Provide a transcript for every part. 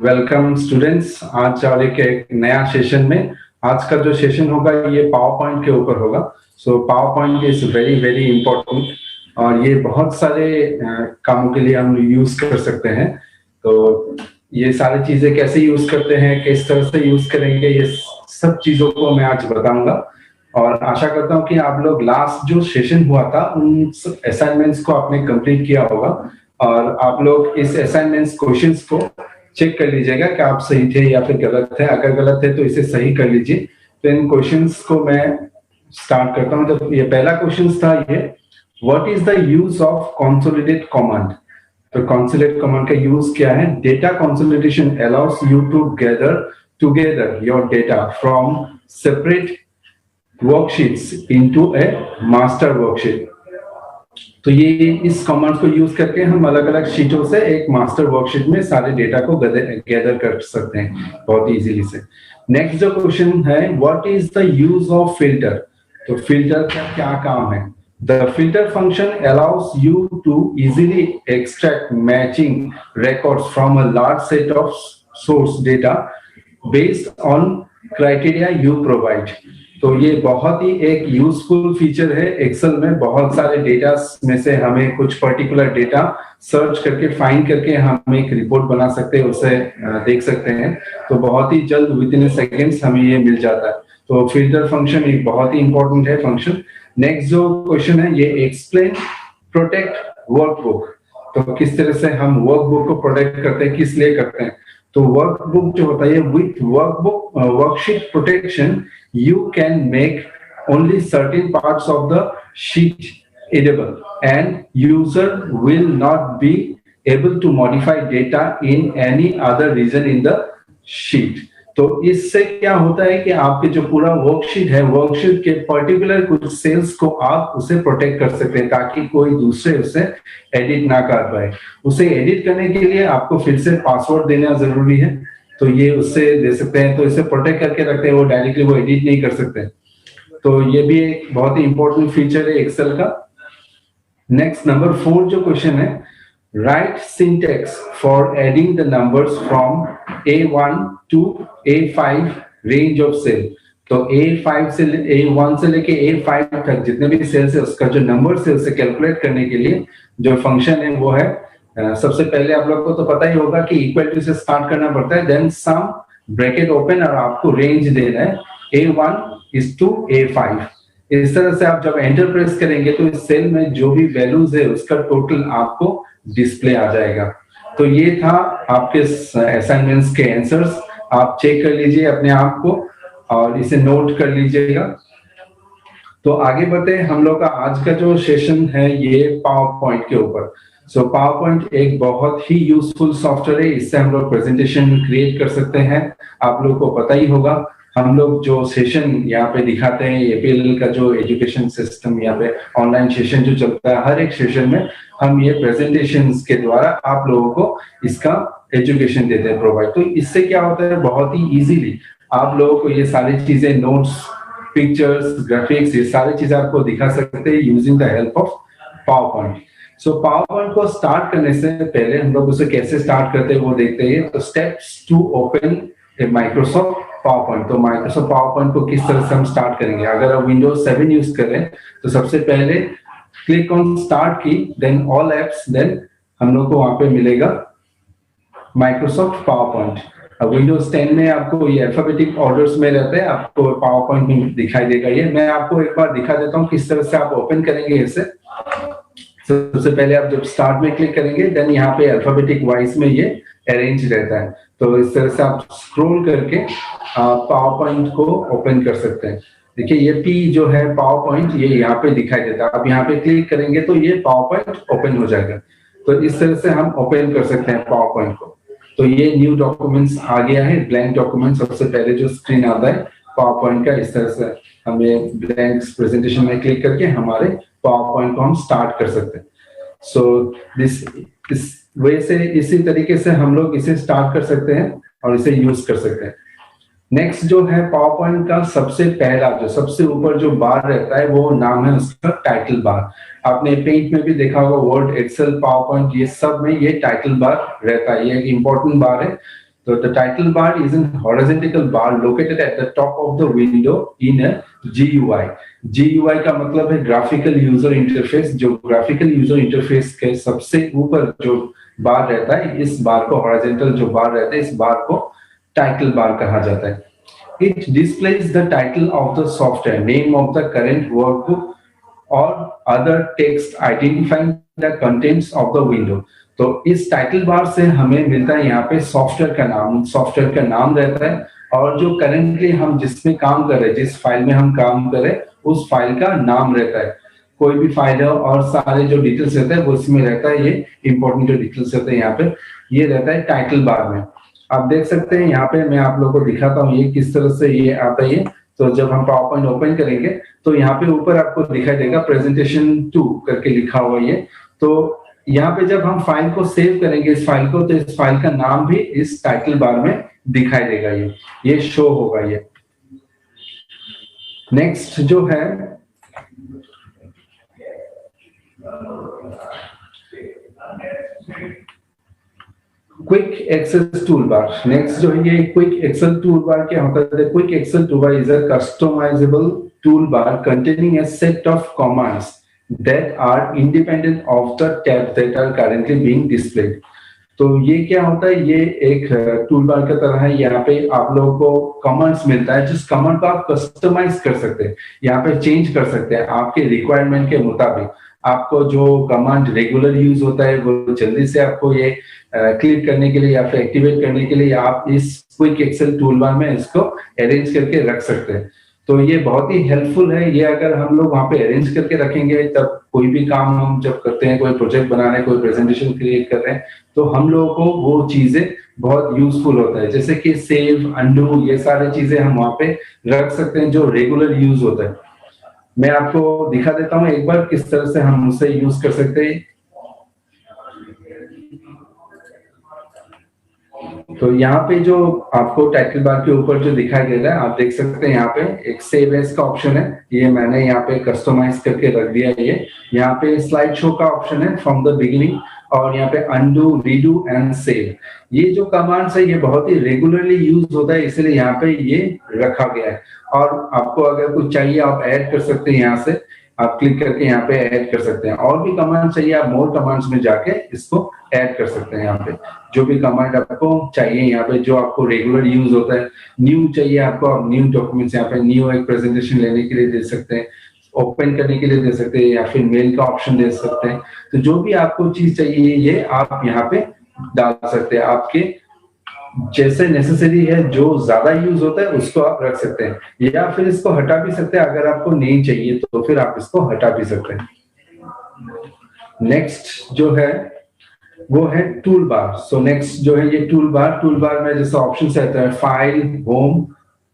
Welcome students. आज और एक नया सेशन में आज का जो सेशन होगा ये पावर पॉइंट के ऊपर होगा। So power point is very very important और ये बहुत सारे कामों के लिए हम यूज कर सकते हैं। तो ये सारी चीजें कैसे यूज करते हैं, किस तरह से यूज करेंगे, ये सब चीजों को मैं आज बताऊंगा और आशा करता हूँ कि आप लोग लास्ट जो सेशन हुआ था उन असाइनमेंट्स को आपने कंप्लीट किया होगा और आप लोग इस असाइनमेंट्स क्वेश्चंस को चेक कर लीजिएगा कि आप सही थे या फिर गलत थे। अगर गलत है तो इसे सही कर लीजिए। तो इन क्वेश्चंस को मैं स्टार्ट करता हूं। तो ये पहला क्वेश्चन था, ये what is the use of consolidate command. तो कंसोलिडेट कमांड का यूज क्या है? Data consolidation allows you to gather together your data from separate worksheets into a master worksheet. तो ये इस कमांड को यूज करके हम अलग अलग शीटों से एक मास्टर वर्कशीट में सारे डेटा को गैदर कर सकते हैं बहुत इजीली से। नेक्स्ट जो क्वेश्चन है, what is the use of filter. तो फिल्टर का क्या काम है? The filter function allows you to easily extract matching records from a large set of source data based on criteria you provide. तो ये बहुत ही एक यूजफुल फीचर है। एक्सेल में बहुत सारे डेटा में से हमें कुछ पर्टिकुलर डेटा सर्च करके फाइंड करके हम एक रिपोर्ट बना सकते हैं, उसे देख सकते हैं। तो बहुत ही जल्द विद इन सेकेंड्स हमें ये मिल जाता है। तो फिल्टर फंक्शन एक बहुत ही इंपॉर्टेंट है फंक्शन। नेक्स्ट जो क्वेश्चन है, ये एक्सप्लेन प्रोटेक्ट वर्कबुक। तो किस तरह से हम वर्कबुक को प्रोटेक्ट करते हैं, किस लिए करते हैं? तो वर्कबुक जो होता है, with workbook worksheet protection you can make only certain parts of the sheet editable and user will not be able to modify data in any other region in the sheet। तो इससे क्या होता है कि आपके जो पूरा वर्कशीट है, वर्कशीट के पर्टिकुलर कुछ सेल्स को आप उसे प्रोटेक्ट कर सकते हैं ताकि कोई दूसरे उसे एडिट ना कर पाए। उसे एडिट करने के लिए आपको फिर से पासवर्ड देना जरूरी है, तो ये उससे दे सकते हैं। तो इसे प्रोटेक्ट करके रखते हैं, वो डायरेक्टली वो एडिट नहीं कर सकते। तो ये भी एक बहुत ही इंपॉर्टेंट फीचर है एक्सेल का। नेक्स्ट नंबर 4 जो क्वेश्चन है, write syntax for adding the numbers from A1 to A5 range of cell. तो A5 से A1 से लेके A5 तक जितने भी सेल्स है उसका जो नंबर है उसे कैलकुलेट करने के लिए जो फंक्शन है वो है, सबसे पहले आप लोग को तो पता ही होगा कि इक्वल टू से स्टार्ट करना पड़ता है, देन सम ब्रैकेट ओपन और आपको रेंज देना है A1 इज टू A5। इस तरह से आप जब एंटर प्रेस करेंगे तो इस सेल में जो भी वैल्यूज है उसका टोटल आपको डिस्प्ले आ जाएगा। तो ये था आपके असाइनमेंट्स के आंसर्स। आप चेक कर लीजिए अपने आप को और इसे नोट कर लीजिएगा। तो आगे बढ़ते हैं। हम लोग का आज का जो सेशन है ये पावर पॉइंट के ऊपर। सो पावर पॉइंट एक बहुत ही यूजफुल सॉफ्टवेयर है, इससे हम लोग प्रेजेंटेशन क्रिएट कर सकते हैं। आप लोग को पता ही होगा, हम लोग जो सेशन यहाँ पे दिखाते हैं, एपीएल का जो एजुकेशन सिस्टम यहाँ पे ऑनलाइन सेशन जो चलता है, हर एक सेशन में हम ये प्रेजेंटेशंस के द्वारा आप लोगों को इसका एजुकेशन देते हैं प्रोवाइड। तो इससे क्या होता है, बहुत ही इजीली आप लोगों को ये सारी चीजें, नोट्स, पिक्चर्स, ग्राफिक्स, ये सारी चीजें आपको दिखा सकते हैं using the help of power point. So power point को स्टार्ट करने से पहले हम लोग उसे कैसे स्टार्ट करते हैं वो देखते हैं। तो steps to open Microsoft PowerPoint. तो माइक्रोसॉफ्ट पावर पॉइंट को किस तरह से हम स्टार्ट करेंगे? अगर आप विंडोज 7 यूज कर रहे हैं तो सबसे पहले क्लिक ऑन स्टार्ट की, देन ऑल एप्स, देन हम लोग को वहां पे मिलेगा माइक्रोसॉफ्ट पावर पॉइंट। अब विंडोज 10 में आपको ये अल्फाबेटिक ऑर्डर्स में रहता है, आपको पावर पॉइंट में दिखाई देगा। ये मैं आपको एक बार दिखा देता हूँ किस तरह से आप ओपन करेंगे इसे। सबसे पहले आप जब स्टार्ट में क्लिक करेंगे, देन यहाँ पे अल्फाबेटिक वाइज में ये अरेंज रहता है। तो इस तरह से आप स्क्रॉल करके पावर पॉइंट को ओपन कर सकते हैं। देखिए ये P जो है पावर पॉइंट, ये यहाँ पे दिखाई देता है। अब यहाँ पे क्लिक करेंगे तो ये पावर पॉइंट ओपन हो जाएगा। तो इस तरह से हम ओपन कर सकते हैं पावर पॉइंट को। तो ये न्यू डॉक्यूमेंट्स आ गया है, ब्लैंक डॉक्यूमेंट सबसे पहले जो स्क्रीन आता है पावर पॉइंट का। इस तरह से हमें ब्लैंक प्रेजेंटेशन में क्लिक करके हमारे पावर पॉइंट को हम स्टार्ट कर सकते हैं। सो इस वजह से इसी तरीके से हम लोग इसे स्टार्ट कर सकते हैं और इसे यूज कर सकते हैं। नेक्स्ट जो है पावर पॉइंट का सबसे पहला जो सबसे ऊपर जो बार रहता है वो नाम है उसका टाइटल बार। आपने पेंट में भी देखा होगा, वर्ड, एक्सेल, पावर पॉइंट, ये सब में ये टाइटल बार रहता है। ये एक इंपॉर्टेंट बार है। So the title bar is a horizontal bar located at the top of the window in a GUI. GUI का मतलब है ग्राफिकल यूजर इंटरफेस। जो ग्राफिकल यूजर इंटरफेस के सबसे ऊपर जो बार रहता है, इस बार को हॉरिजॉन्टल जो बार रहता है, इस बार को टाइटल बार कहा जाता है। It displays the title of the software, name of the current workbook or other text identifying the contents of the window. तो इस टाइटल बार से हमें मिलता है यहाँ पे सॉफ्टवेयर का नाम रहता है, और जो करेंटली हम जिसमें काम कर रहे हैं, जिस फाइल में हम काम कर रहे हैं, उस फाइल का नाम रहता है। कोई भी फाइल है और सारे जो डिटेल्स रहते हैं वो इसमें रहता है। ये इंपॉर्टेंट जो डिटेल्स रहते हैं यहाँ पे ये रहता है टाइटल बार में। आप देख सकते हैं यहाँ पे, मैं आप लोगों को दिखाता हूँ ये किस तरह से ये आता है। तो जब हम पावर पॉइंट ओपन करेंगे तो यहाँ पे ऊपर आपको दिखाई देगा प्रेजेंटेशन 2 करके लिखा हुआ ये। तो यहाँ पे जब हम फाइल को सेव करेंगे इस फाइल को, तो इस फाइल का नाम भी इस टाइटल बार में दिखाई देगा, ये शो होगा ये। नेक्स्ट जो है क्विक एक्सेस टूलबार। नेक्स्ट जो है ये क्विक एक्सेल टूलबार क्या होता है? Quick access toolbar is a customisable toolbar containing a set of commands that are independent of the tabs that are currently being displayed. तो ये क्या होता है? ये एक टूलबार की तरह है। यहाँ पे आप लोगों को कमांड्स मिलता है, जिस कमांड को आप कस्टमाइज कर सकते हैं, यहाँ पे चेंज कर सकते हैं आपके रिक्वायरमेंट के मुताबिक। आपको जो कमांड रेगुलर यूज होता है वो जल्दी से आपको ये क्लिक करने के लिए या फिर एक्टिवेट करने के लिए आप इस क्विक एक्सेल टूलबार में इसको अरेंज करके रख सकते हैं। तो ये बहुत ही हेल्पफुल है। ये अगर हम लोग वहाँ पे अरेंज करके रखेंगे, तब कोई भी काम हम जब करते हैं, कोई प्रोजेक्ट बना रहे हैं, कोई प्रेजेंटेशन क्रिएट कर रहे हैं, तो हम लोगों को वो चीजें बहुत यूजफुल होता है। जैसे कि सेव, अंडू, ये सारी चीजें हम वहाँ पे रख सकते हैं जो रेगुलर यूज होता है। मैं आपको दिखा देता हूँ एक बार किस तरह से हम उसे यूज कर सकते हैं। तो यहाँ पे जो आपको टाइटल बार के ऊपर जो दिखाई दे रहा है, आप देख सकते हैं यहाँ पे एक सेव एज का ऑप्शन है। ये मैंने यहाँ पे कस्टमाइज करके रख दिया है। ये यहाँ पे स्लाइड शो का ऑप्शन है फ्रॉम द बिगिनिंग, और यहाँ पे अंडू, रीडू एंड सेव। ये जो कमांड्स है ये बहुत ही रेगुलरली यूज होता है, इसलिए यहाँ पे ये रखा गया है। और आपको अगर कुछ चाहिए आप ऐड कर सकते हैं, यहाँ से आप क्लिक करके यहाँ पे ऐड कर सकते हैं। और भी कमांड चाहिए आप मोर कमांड्स में जाके इसको ऐड कर सकते हैं। यहाँ पे जो भी कमांड आपको चाहिए, यहाँ पे जो आपको रेगुलर यूज होता है, न्यू चाहिए आपको, आप न्यू डॉक्यूमेंट्स यहाँ पे न्यू एक प्रेजेंटेशन लेने के लिए दे सकते हैं, ओपन करने के लिए दे सकते हैं, या फिर मेल का ऑप्शन दे सकते हैं। तो जो भी आपको चीज चाहिए ये आप यहाँ पे डाल सकते हैं। आपके जैसे नेसेसरी है, जो ज्यादा यूज होता है उसको आप रख सकते हैं, या फिर इसको हटा भी सकते हैं। अगर आपको नहीं चाहिए तो फिर आप इसको हटा भी सकते हैं। नेक्स्ट जो है वो है टूल बार। सो नेक्स्ट जो है ये टूल बार में जैसे ऑप्शन रहता है फाइल, होम,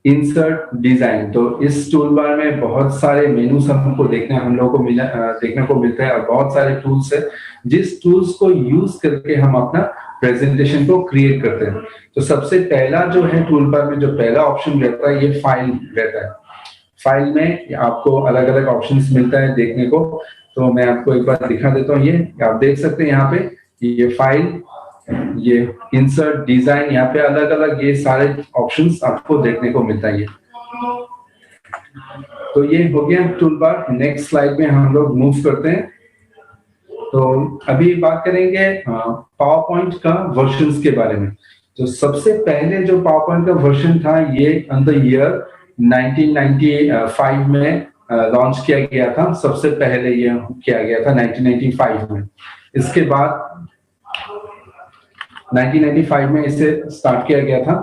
इंसर्ट, डिजाइन। तो इस टूल बार में बहुत सारे मेनूज हमको देखने को मिलता है, और बहुत सारे टूल्स है जिस टूल्स को यूज करके हम अपना प्रेजेंटेशन को क्रिएट करते हैं। तो सबसे पहला जो है टूल बार में जो पहला ऑप्शन रहता है ये फाइल रहता है। फाइल में आपको अलग अलग ऑप्शंस मिलता है देखने को। तो मैं आपको एक बार दिखा देता हूँ। ये आप देख सकते हैं यहाँ पे ये फाइल, ये इंसर्ट, डिजाइन, यहाँ पे अलग अलग ये सारे ऑप्शंस आपको देखने को मिलता है। तो ये हो गया टूल बार। नेक्स्ट स्लाइड में हम लोग मूव करते हैं। तो अभी बात करेंगे पावर पॉइंट का वर्जन्स के बारे में। तो सबसे पहले जो पावर पॉइंट का वर्जन था ये इन द ईयर 1995 में लॉन्च किया गया था। सबसे पहले ये किया गया था 1995 में। इसके बाद 1995 में इसे स्टार्ट किया गया था,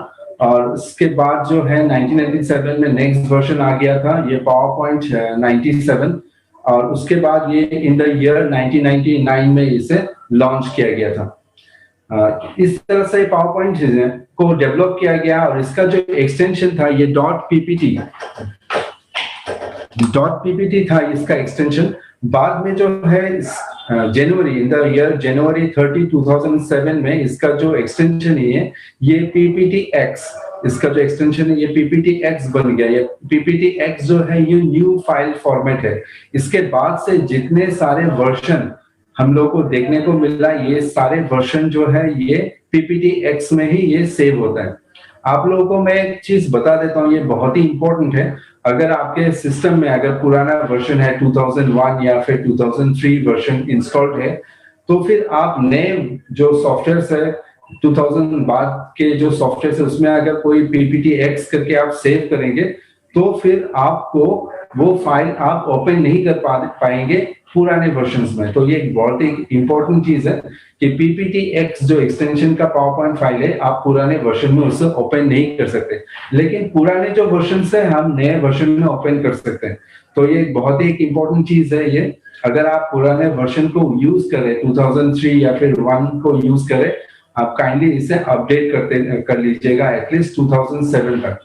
और इसके बाद जो है 1997 में नेक्स्ट वर्जन आ गया था, ये पावर पॉइंट 97, और उसके बाद ये इन द ईयर 1999 में इसे लॉन्च किया गया था। इस तरह से पावर पॉइंट को डेवलप किया गया, और इसका जो एक्सटेंशन था ये .ppt था इसका एक्सटेंशन। बाद में जो है जनवरी इन द ईयर जनवरी 30, 2007 में इसका जो एक्सटेंशन है ये PPTX, इसका जो एक्सटेंशन है ये PPTX बन गया। ये PPTX जो है ये न्यू फाइल फॉर्मेट है। इसके बाद से जितने सारे वर्जन हम लोग को देखने को मिल रहा है, ये सारे वर्जन जो है ये पीपीटी एक्स में ही ये सेव होता है। आप लोगों को मैं एक चीज बता देता हूँ, ये बहुत ही इंपॉर्टेंट है। अगर आपके सिस्टम में अगर पुराना वर्जन है 2001 या फिर 2003 वर्जन इंस्टॉल्ड है, तो फिर आप नए जो सॉफ्टवेयर है 2000 बाद के जो सॉफ्टवेयर है उसमें अगर कोई पीपीटी एक्स करके आप सेव करेंगे तो फिर आपको वो फाइल आप ओपन नहीं कर पाएंगे पुराने वर्जन्स में। तो ये एक बहुत ही इंपॉर्टेंट चीज है कि पीपीटी एक्स जो एक्सटेंशन का पावर पॉइंट फाइल है आप पुराने वर्जन में उससे ओपन नहीं कर सकते, लेकिन पुराने जो वर्जन है हम नए वर्जन में ओपन कर सकते हैं। तो ये बहुत ही एक इंपॉर्टेंट चीज है ये। अगर आप पुराने वर्जन को यूज करें 2003 या फिर 1 को यूज करें, आप काइंडली इसे अपडेट कर लीजिएगा एटलीस्ट 2007 तक,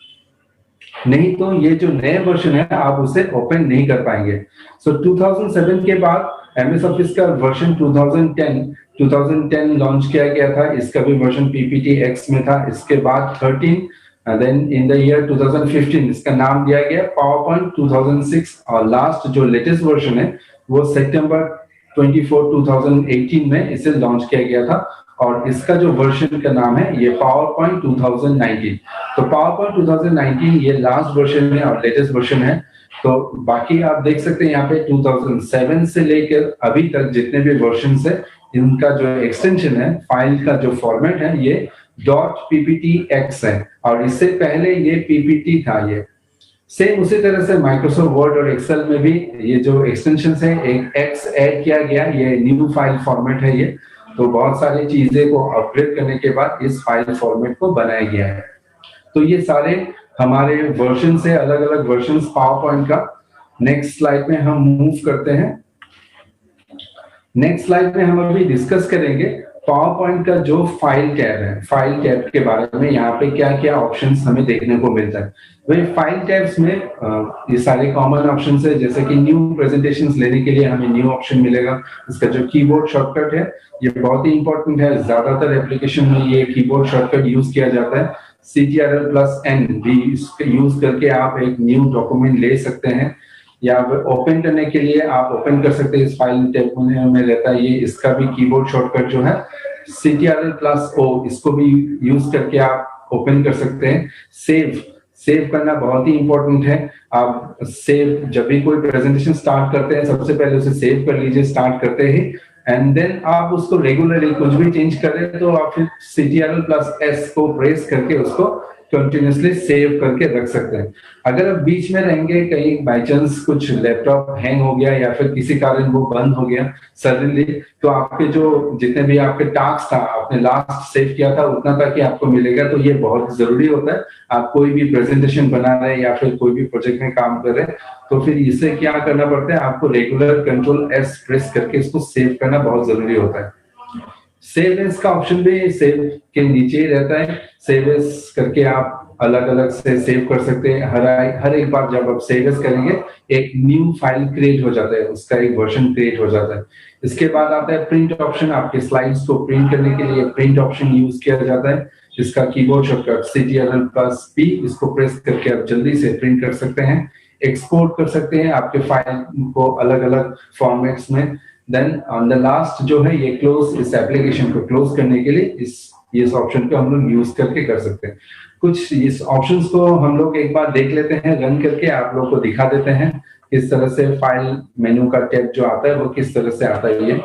नहीं तो ये जो नए वर्जन है आप उसे ओपन नहीं कर पाएंगे। सो 2007 के बाद एमएस ऑफिस का वर्जन 2010 लॉन्च किया गया था, इसका भी वर्जन पीपीटी एक्स में था। इसके बाद 13 देन इन द ईयर 2015 इसका नाम दिया गया पावर पॉइंट 2006 और लास्ट जो लेटेस्ट वर्जन है वो सितंबर 24 2018 में इसे लॉन्च किया गया था और इसका जो वर्जन का नाम है ये पावर पॉइंट 2019। तो पावर पॉइंट 2019 ये लास्ट वर्जन है और लेटेस्ट वर्जन है। तो बाकी आप देख सकते हैं यहाँ पे 2007 से लेकर अभी तक जितने भी वर्जन है इनका जो एक्सटेंशन है फाइल का जो फॉर्मेट है ये .pptx है और इससे पहले ये ppt था। ये सेम उसी तरह से माइक्रोसॉफ्ट वर्ड और एक्सेल में भी ये जो एक्सटेंशन है एक एक्स ऐड किया गया, ये न्यू फाइल फॉर्मेट है ये। तो बहुत सारी चीजें को अपग्रेड करने के बाद इस फाइल फॉर्मेट को बनाया गया है। तो ये सारे हमारे वर्जन से अलग अलग वर्जन पावर पॉइंट का। नेक्स्ट स्लाइड में हम मूव करते हैं। नेक्स्ट स्लाइड में हम अभी डिस्कस करेंगे पावर पॉइंट का जो फाइल टैब है, फाइल टैब के बारे में यहाँ पे क्या क्या ऑप्शंस हमें देखने को मिलता है। वही फाइल टैब्स में ये सारे कॉमन ऑप्शंस है, जैसे कि न्यू प्रेजेंटेशंस लेने के लिए हमें न्यू ऑप्शन मिलेगा। इसका जो कीबोर्ड शॉर्टकट है ये बहुत ही इंपॉर्टेंट है, ज्यादातर एप्लीकेशन में ये कीबोर्ड शॉर्टकट यूज किया जाता है। CTRL+N भी यूज करके आप एक न्यू डॉक्यूमेंट ले सकते हैं या ओपन करने के लिए आप ओपन कर सकते हैं। इस फाइल टैब में रहता है ये, इसका भी कीबोर्ड शॉर्टकट जो है CTRL+O, इसको भी यूज करके आप ओपन कर सकते हैं। सेव करना बहुत ही इंपॉर्टेंट है। आप सेव जब भी कोई प्रेजेंटेशन स्टार्ट करते हैं सबसे पहले उसे सेव कर लीजिए स्टार्ट करते ही, एंड देन आप उसको रेगुलरली कुछ भी चेंज करें तो आप फिर CTRL+S को प्रेस करके उसको कंटिन्यूसली सेव करके रख सकते हैं। अगर आप बीच में रहेंगे कहीं बाई चांस कुछ लैपटॉप हैंग हो गया या फिर किसी कारण वो बंद हो गया सडनली, तो आपके जो जितने भी आपके टास्क था आपने लास्ट सेव किया था उतना तक ही आपको मिलेगा। तो ये बहुत जरूरी होता है। आप कोई भी प्रेजेंटेशन बना रहे हैं या फिर कोई भी प्रोजेक्ट में काम कर रहे हैं तो फिर इसे क्या करना पड़ता है, आपको रेगुलर Ctrl+S प्रेस करके इसको सेव करना बहुत जरूरी होता है। सेव एज का ऑप्शन भी सेव के नीचे ही रहता है। सेव एज करके आप अलग अलग से सेव कर सकते हैं। हर एक बार जब आप सेव एज करेंगे एक न्यू फाइल क्रिएट हो जाता है, उसका एक वर्जन क्रिएट हो जाता है। इसके बाद आता है प्रिंट ऑप्शन। आपके स्लाइड्स को प्रिंट करने के लिए प्रिंट ऑप्शन यूज किया जाता है। इसका कीबोर्ड शॉर्टकट CTRL+P, इसको प्रेस करके आप जल्दी से प्रिंट कर सकते हैं, एक्सपोर्ट कर सकते हैं आपके फाइल को अलग अलग फॉर्मेट्स में। देन ऑन द लास्ट जो है ये क्लोज, इस एप्लीकेशन को क्लोज करने के लिए इस ऑप्शन को हम लोग यूज करके कर सकते हैं। कुछ इस ऑप्शंस को हम लोग एक बार देख लेते हैं, रन करके आप लोग को दिखा देते हैं किस तरह से फाइल मेनू का टैब जो आता है वो किस तरह से आता है ये।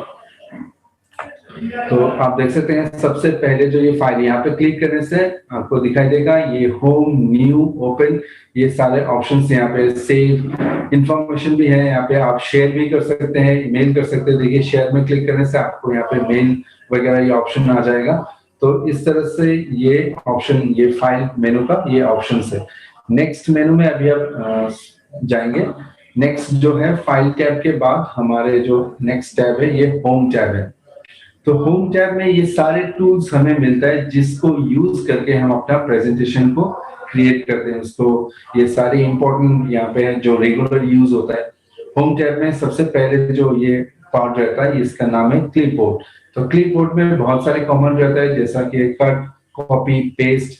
तो आप देख सकते हैं सबसे पहले जो ये फाइल यहाँ पे क्लिक करने से आपको दिखाई देगा ये होम, न्यू, ओपन, ये सारे ऑप्शंस यहाँ पे। सेव इंफॉर्मेशन भी है यहाँ पे, आप शेयर भी कर सकते हैं, ईमेल कर सकते हैं। देखिए शेयर में क्लिक करने से आपको यहाँ पे मेल वगैरह ये ऑप्शन आ जाएगा। तो इस तरह से ये ऑप्शन, ये फाइल मेनू का ये ऑप्शन है। नेक्स्ट मेनू में अभी आप जाएंगे। नेक्स्ट जो है फाइल टैब के बाद हमारे जो नेक्स्ट टैब है ये होम टैब है। तो होम टैब में ये सारे टूल्स हमें मिलता है जिसको यूज करके हम अपना प्रेजेंटेशन को क्रिएट करते हैं। उसको ये सारे इंपॉर्टेंट यहाँ पे है जो रेगुलर यूज होता है। होम टैब में सबसे पहले जो ये पार्ट रहता है इसका नाम है क्लिपबोर्ड। तो क्लिपबोर्ड में बहुत सारे कॉमन रहता है जैसा कि कट, कॉपी, पेस्ट,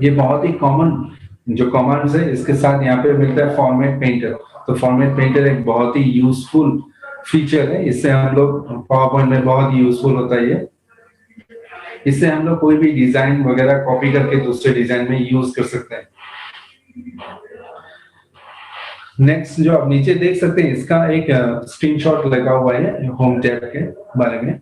ये बहुत ही कॉमन जो कमांड्स है। इसके साथ यहाँ पे मिलता है फॉर्मेट पेंटर। तो फॉर्मेट पेंटर एक बहुत ही यूजफुल फीचर है, इससे हम लोग पावर पॉइंट में बहुत यूजफुल होता है ये। इससे हम लोग कोई भी डिजाइन वगैरह कॉपी करके दूसरे डिजाइन में यूज कर सकते हैं। नेक्स्ट जो आप नीचे देख सकते हैं, इसका एक स्क्रीनशॉट लगा हुआ है होम टैब के बारे में।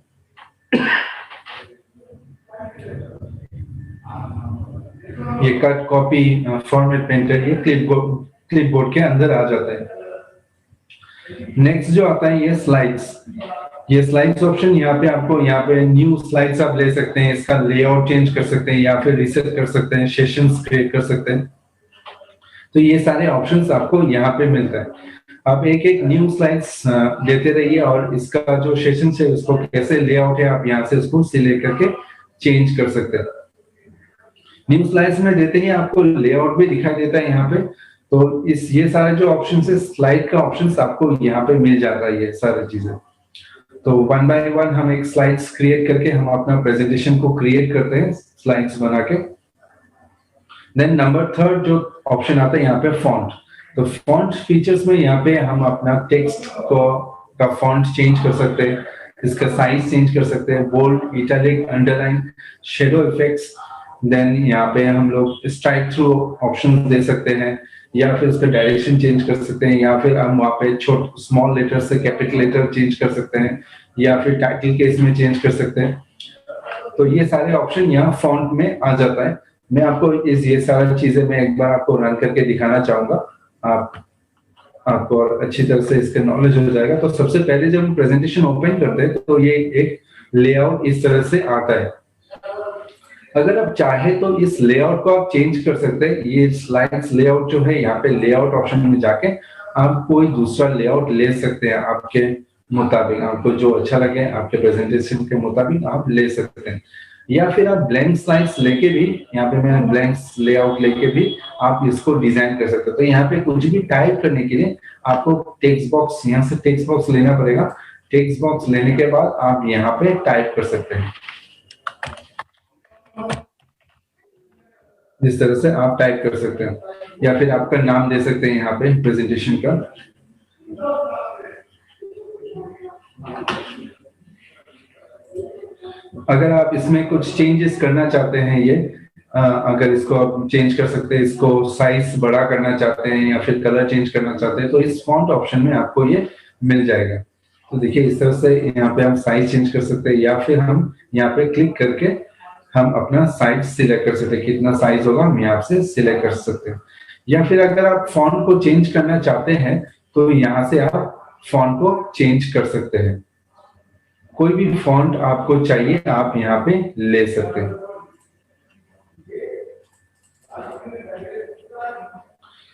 ये कट कॉपी फॉर्मेट पेंटर, ये क्लिपबोर्ड के अंदर आ जाता है। नेक्स्ट जो आता है ये स्लाइड्स। ये स्लाइड्स ऑप्शन यहाँ पे आपको, यहाँ पे न्यू स्लाइड्स आप ले सकते हैं, इसका लेआउट चेंज कर सकते हैं या फिर रीसेट कर सकते हैं, सेशंस क्रिएट कर सकते हैं। तो ये सारे ऑप्शंस आपको यहाँ पे मिलता है। आप एक एक न्यू स्लाइड्स देते रहिए और इसका जो सेशन है उसको कैसे लेआउट है आप यहाँ से उसको सिलेक्ट करके चेंज कर सकते हैं। न्यू स्लाइड्स में देते ही आपको लेआउट भी दिखाई देता है यहाँ पे। तो ये सारे जो ऑप्शन है स्लाइड का ऑप्शन आपको यहाँ पे मिल जाता है, ये सारी चीजें। तो वन बाय वन हम एक स्लाइड्स क्रिएट करके हम अपना प्रेजेंटेशन को क्रिएट करते हैं स्लाइड्स बना के। देन नंबर थर्ड जो ऑप्शन आता है यहाँ पे फॉन्ट। तो फॉन्ट फीचर्स में यहाँ पे हम अपना टेक्स्ट का फॉन्ट चेंज कर सकते हैं, इसका साइज चेंज कर सकते हैं, bold, italic, underline, shadow effects. Then यहाँ पे हम लोग स्ट्राइक थ्रू ऑप्शन दे सकते हैं या फिर उसका डायरेक्शन चेंज कर सकते हैं या फिर हम वहाँ पे छोटे स्मॉल लेटर से कैपिटल लेटर चेंज कर सकते हैं या फिर टाइटल केस में चेंज कर सकते हैं। तो ये सारे ऑप्शन यहाँ फॉन्ट में आ जाता है। मैं आपको ये सारी चीजें मैं एक बार आपको रन करके दिखाना चाहूंगा, आपको और अच्छी तरह से इसका नॉलेज हो जाएगा। तो सबसे पहले जब हम प्रेजेंटेशन ओपन करते हैं तो ये एक लेआउट इस तरह से आता है। अगर आप चाहे तो इस लेआउट को आप चेंज कर सकते हैं। ये स्लाइड्स लेआउट जो है यहाँ पे लेआउट ऑप्शन में जाके आप कोई दूसरा लेआउट ले सकते हैं, आपके मुताबिक, आपको जो अच्छा लगे आपके प्रेजेंटेशन के मुताबिक आप ले सकते हैं। या फिर आप ब्लैंक स्लाइड्स लेके भी, यहाँ पे मैं ब्लैंक लेआउट लेके भी आप इसको डिजाइन कर सकते हो। तो यहाँ पे कुछ भी टाइप करने के लिए आपको टेक्स्ट बॉक्स, यहाँ से टेक्स्ट बॉक्स लेना पड़ेगा। टेक्स्ट बॉक्स लेने के बाद आप यहाँ पे टाइप कर सकते हैं, इस तरह से आप टाइप कर सकते हैं या फिर आपका नाम दे सकते हैं यहाँ पे प्रेजेंटेशन का। अगर आप इसमें कुछ चेंजेस करना चाहते हैं, ये अगर इसको आप चेंज कर सकते हैं, इसको साइज बड़ा करना चाहते हैं या फिर कलर चेंज करना चाहते हैं तो इस फॉन्ट ऑप्शन में आपको ये मिल जाएगा। तो देखिए इस तरह से यहाँ पे हम साइज चेंज कर सकते हैं या फिर हम यहाँ पे क्लिक करके हम अपना साइज सिलेक्ट कर सकते हैं, कितना साइज होगा हम यहाँ से सिलेक्ट कर सकते हैं। या फिर अगर आप फॉन्ट को चेंज करना चाहते हैं तो यहाँ से आप फॉन्ट को चेंज कर सकते हैं। कोई भी फॉन्ट आपको चाहिए आप यहाँ पे ले सकते हैं।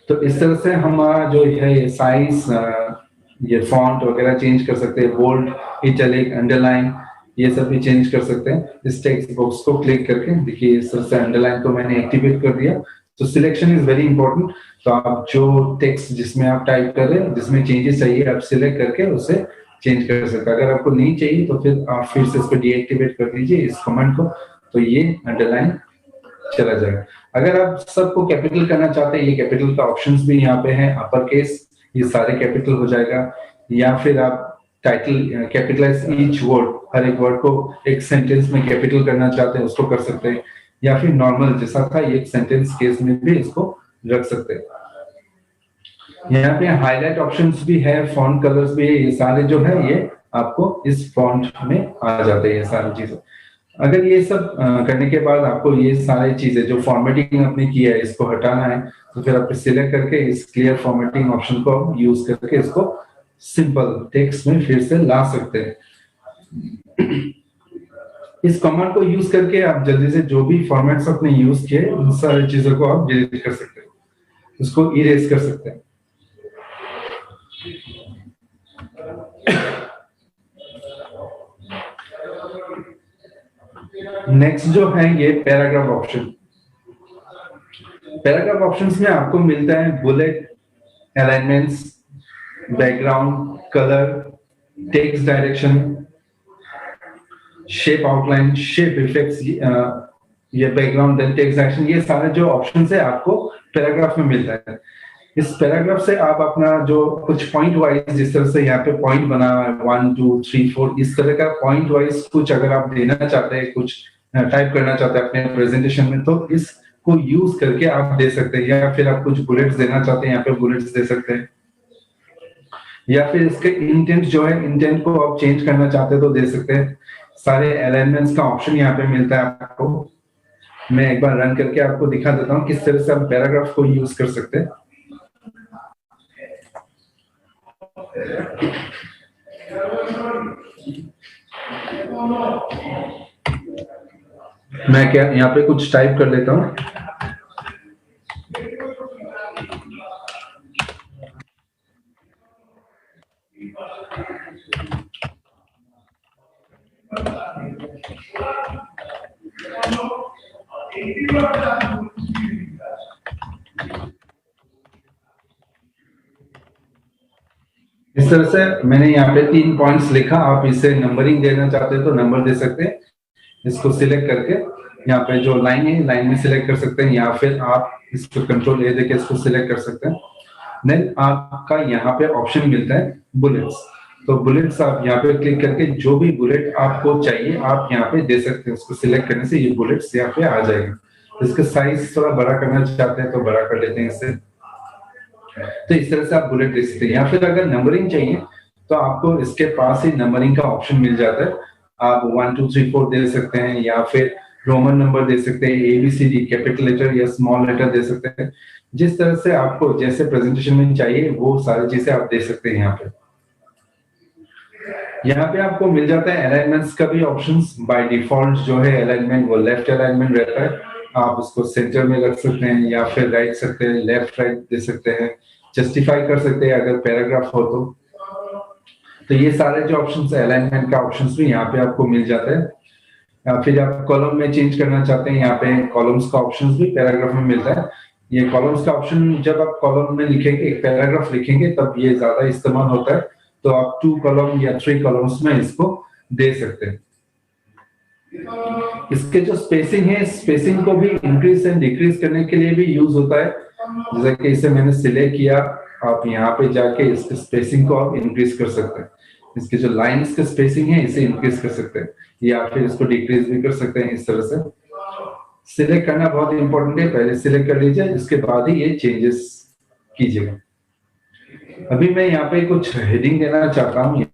तो इस तरह से हमारा जो है ये साइज, ये फॉन्ट वगैरह चेंज कर सकते हैं, बोल्ड, इटैलिक, अंडरलाइन, ये सब भी चेंज कर सकते हैं। इस टेक्स्ट बॉक्स को क्लिक करके देखिए इस तरह से अंडरलाइन को मैंने एक्टिवेट कर दिया। तो सिलेक्शन इज वेरी इंपॉर्टेंट। तो आप जो टेक्स्ट जिसमें आप टाइप कर रहे हैं, जिसमें चेंजेस चाहिए आप सिलेक्ट करके उसे चेंज कर सकते हैं। अगर आपको नहीं चाहिए तो फिर आप फिर से इसको डीएक्टिवेट कर दीजिए इस कमांड को, तो ये अंडरलाइन चला जाएगा। अगर आप सबको कैपिटल करना चाहते हैं, ये कैपिटल का ऑप्शंस भी यहाँ पे है, अपर केस ये सारे कैपिटल हो जाएगा। या फिर आप टाइटल कैपिटलाइज ईच वर्ड, हर एक वर्ड को एक सेंटेंस में कैपिटल करना चाहते हैं उसको कर सकते हैं। या फिर नॉर्मल जैसा था एक सेंटेंस केस में भी इसको रख सकते हैं। यहाँ पे हाईलाइट ऑप्शंस भी है, फॉन्ट कलर्स भी है, ये सारे जो है ये आपको इस फॉन्ट में आ जाते हैं ये सारी चीजें। अगर ये सब करने के बाद आपको ये सारी चीजें जो फॉर्मेटिंग आपने किया है इसको हटाना है तो फिर आप सिलेक्ट करके इस क्लियर फॉर्मेटिंग ऑप्शन को यूज करके इसको सिंपल टेक्स्ट में फिर से ला सकते हैं। इस कमांड को यूज करके आप जल्दी से जो भी फॉर्मेट्स आपने यूज किए उन सारी चीजों को आप डिलीट कर सकते हैं, उसको इरेज कर सकते हैं। नेक्स्ट जो है ये पैराग्राफ ऑप्शन। पैराग्राफ ऑप्शंस में आपको मिलता है bullet, alignments, background, colour, text direction, shape outline, shape effects, ये बैकग्राउंड, देन टेक्स्ट डायरेक्शन, ये सारे जो ऑप्शंस है आपको पैराग्राफ में मिलता है। इस पैराग्राफ से आप अपना जो कुछ पॉइंट वाइज, जिस तरह से यहाँ पे पॉइंट बना 1 2 3 4 इस तरह का पॉइंट वाइज कुछ अगर आप देना चाहते हैं, कुछ टाइप करना चाहते हैं अपने प्रेजेंटेशन में, तो इसको यूज करके आप दे सकते हैं। या फिर आप कुछ बुलेट्स देना चाहते हैं, यहाँ पे बुलेट्स दे सकते हैं। या फिर इसके इंटेंट जो है, इंटेंट को आप चेंज करना चाहते हैं तो दे सकते हैं। सारे अलाइनमेंट्स का ऑप्शन यहाँ पे मिलता है आपको। मैं एक बार रन करके आपको दिखा देता हूँ किस तरह से आप पैराग्राफ को यूज कर सकते हैं। मैं क्या यहाँ पे कुछ टाइप कर लेता हूँ। इस तरह से मैंने यहाँ पे 3 पॉइंट्स लिखा। आप इसे नंबरिंग देना चाहते हैं तो नंबर दे सकते हैं। इसको सिलेक्ट करके यहाँ पे जो लाइन है, लाइन में सिलेक्ट कर सकते हैं, या फिर आप इसको कंट्रोल ए देके इसको सिलेक्ट कर सकते हैं। देन आपका यहाँ पे ऑप्शन मिलता है बुलेट्स। तो बुलेट्स आप यहाँ पे क्लिक करके जो भी बुलेट आपको चाहिए आप यहाँ पे दे सकते हैं। उसको सिलेक्ट करने से ये बुलेट्स यहाँ पे आ जाएगा। इसका साइज थोड़ा बड़ा करना चाहते हैं तो बड़ा कर लेते हैं इसे। तो इस तरह से आप बुलेट दे सकते हैं। या फिर अगर नंबरिंग चाहिए तो आपको इसके पास ही नंबरिंग का ऑप्शन मिल जाता है। आप 1 2 3 4 दे सकते हैं, या फिर रोमन नंबर दे सकते हैं, ABCD कैपिटल लेटर या स्मॉल लेटर दे सकते हैं। जिस तरह से आपको जैसे प्रेजेंटेशन में चाहिए वो सारी चीजें आप दे सकते हैं। यहाँ पे आपको मिल जाता है अलाइनमेंट्स का भी ऑप्शंस। बाय डिफॉल्ट जो है अलाइनमेंट वो लेफ्ट अलाइनमेंट रहता है। आप उसको सेंटर में रख सकते हैं, या फिर राइट सकते हैं, लेफ्ट राइट दे सकते हैं, जस्टिफाई कर सकते हैं अगर पैराग्राफ हो तो ये सारे जो ऑप्शंस है अलाइनमेंट का ऑप्शंस भी यहाँ पे आपको मिल जाता है। या फिर आप कॉलम में चेंज करना चाहते हैं, यहाँ पे कॉलम्स का ऑप्शंस भी पैराग्राफ में मिलता है। ये कॉलम्स का ऑप्शन जब आप कॉलम में लिखेंगे, एक पैराग्राफ लिखेंगे, तब ये ज्यादा इस्तेमाल होता है। तो आप 2 कॉलम या 3 कॉलम्स में इसको दे सकते हैं। इसके जो स्पेसिंग है, स्पेसिंग को भी इंक्रीज एंड डिक्रीज करने के लिए भी यूज होता है। जैसे कि इसे मैंने सिलेक्ट किया, आप यहाँ पे जाके इसके स्पेसिंग को आप इंक्रीज कर सकते हैं। इसके जो लाइंस के स्पेसिंग है इसे इंक्रीज कर सकते हैं, या फिर इसको डिक्रीज भी कर सकते हैं। इस तरह से सिलेक्ट करना बहुत इंपॉर्टेंट है। पहले सिलेक्ट कर लीजिए, इसके बाद ही ये चेंजेस कीजिएगा। अभी मैं यहाँ पे कुछ हेडिंग देना चाहता हूँ।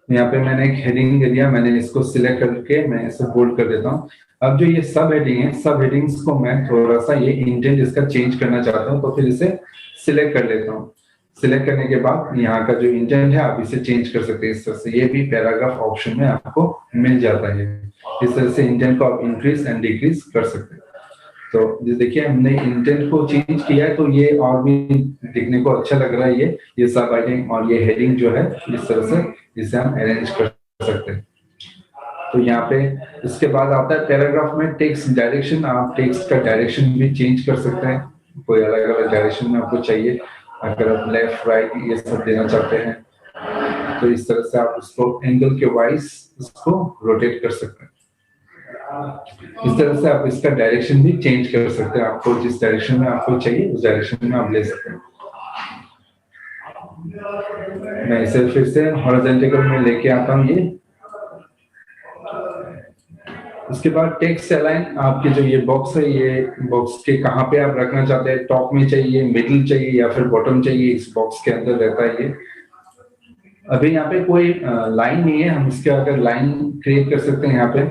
यहाँ पे मैंने एक हेडिंग दे दिया। मैंने इसको सिलेक्ट करके मैं इसे बोल्ड कर देता हूँ। अब जो ये सब हेडिंग है, सब हेडिंग्स को मैं थोड़ा सा ये इंटेंट इसका चेंज करना चाहता हूँ, तो फिर इसे सिलेक्ट कर लेता हूँ। सिलेक्ट करने के बाद यहाँ का जो इंटेंट है आप इसे चेंज कर सकते हैं इस तरह से। ये भी पैराग्राफ ऑप्शन में आपको मिल जाता है। इस तरह से इंटेंट को आप इंक्रीज एंड डिक्रीज कर सकते हैं। तो देखिए हमने इंटेंट को चेंज किया है, तो ये और भी दिखने को अच्छा लग रहा है। ये सब हेडिंग और ये हेडिंग जो है इस तरह से इसे हम अरेंज कर सकते हैं। तो यहाँ पे इसके बाद आता है पैराग्राफ में टेक्स्ट डायरेक्शन। आप टेक्स्ट का डायरेक्शन भी चेंज कर सकते हैं, कोई अलग अलग डायरेक्शन में आपको चाहिए। अगर आप लेफ्ट राइट ये सब देना चाहते हैं तो इस तरह से आप उसको एंगल के वाइज उसको रोटेट कर सकते हैं। इस तरह से आप इसका डायरेक्शन भी चेंज कर सकते हैं। आपको जिस डायरेक्शन में आपको चाहिए उस डायरेक्शन में आप ले सकते हैं। मैं इसे फिर से हॉरिजॉन्टल में लेके आता हूँ। ये उसके बाद टेक्स्ट अलाइन, आपके जो ये बॉक्स है, ये बॉक्स के कहाँ पे आप रखना चाहते हैं, टॉप में चाहिए, मिडिल चाहिए या फिर बॉटम चाहिए, इस बॉक्स के अंदर रहता है ये। अभी यहाँ पे कोई लाइन नहीं है, हम इसके अगर लाइन क्रिएट कर सकते हैं यहाँ पे,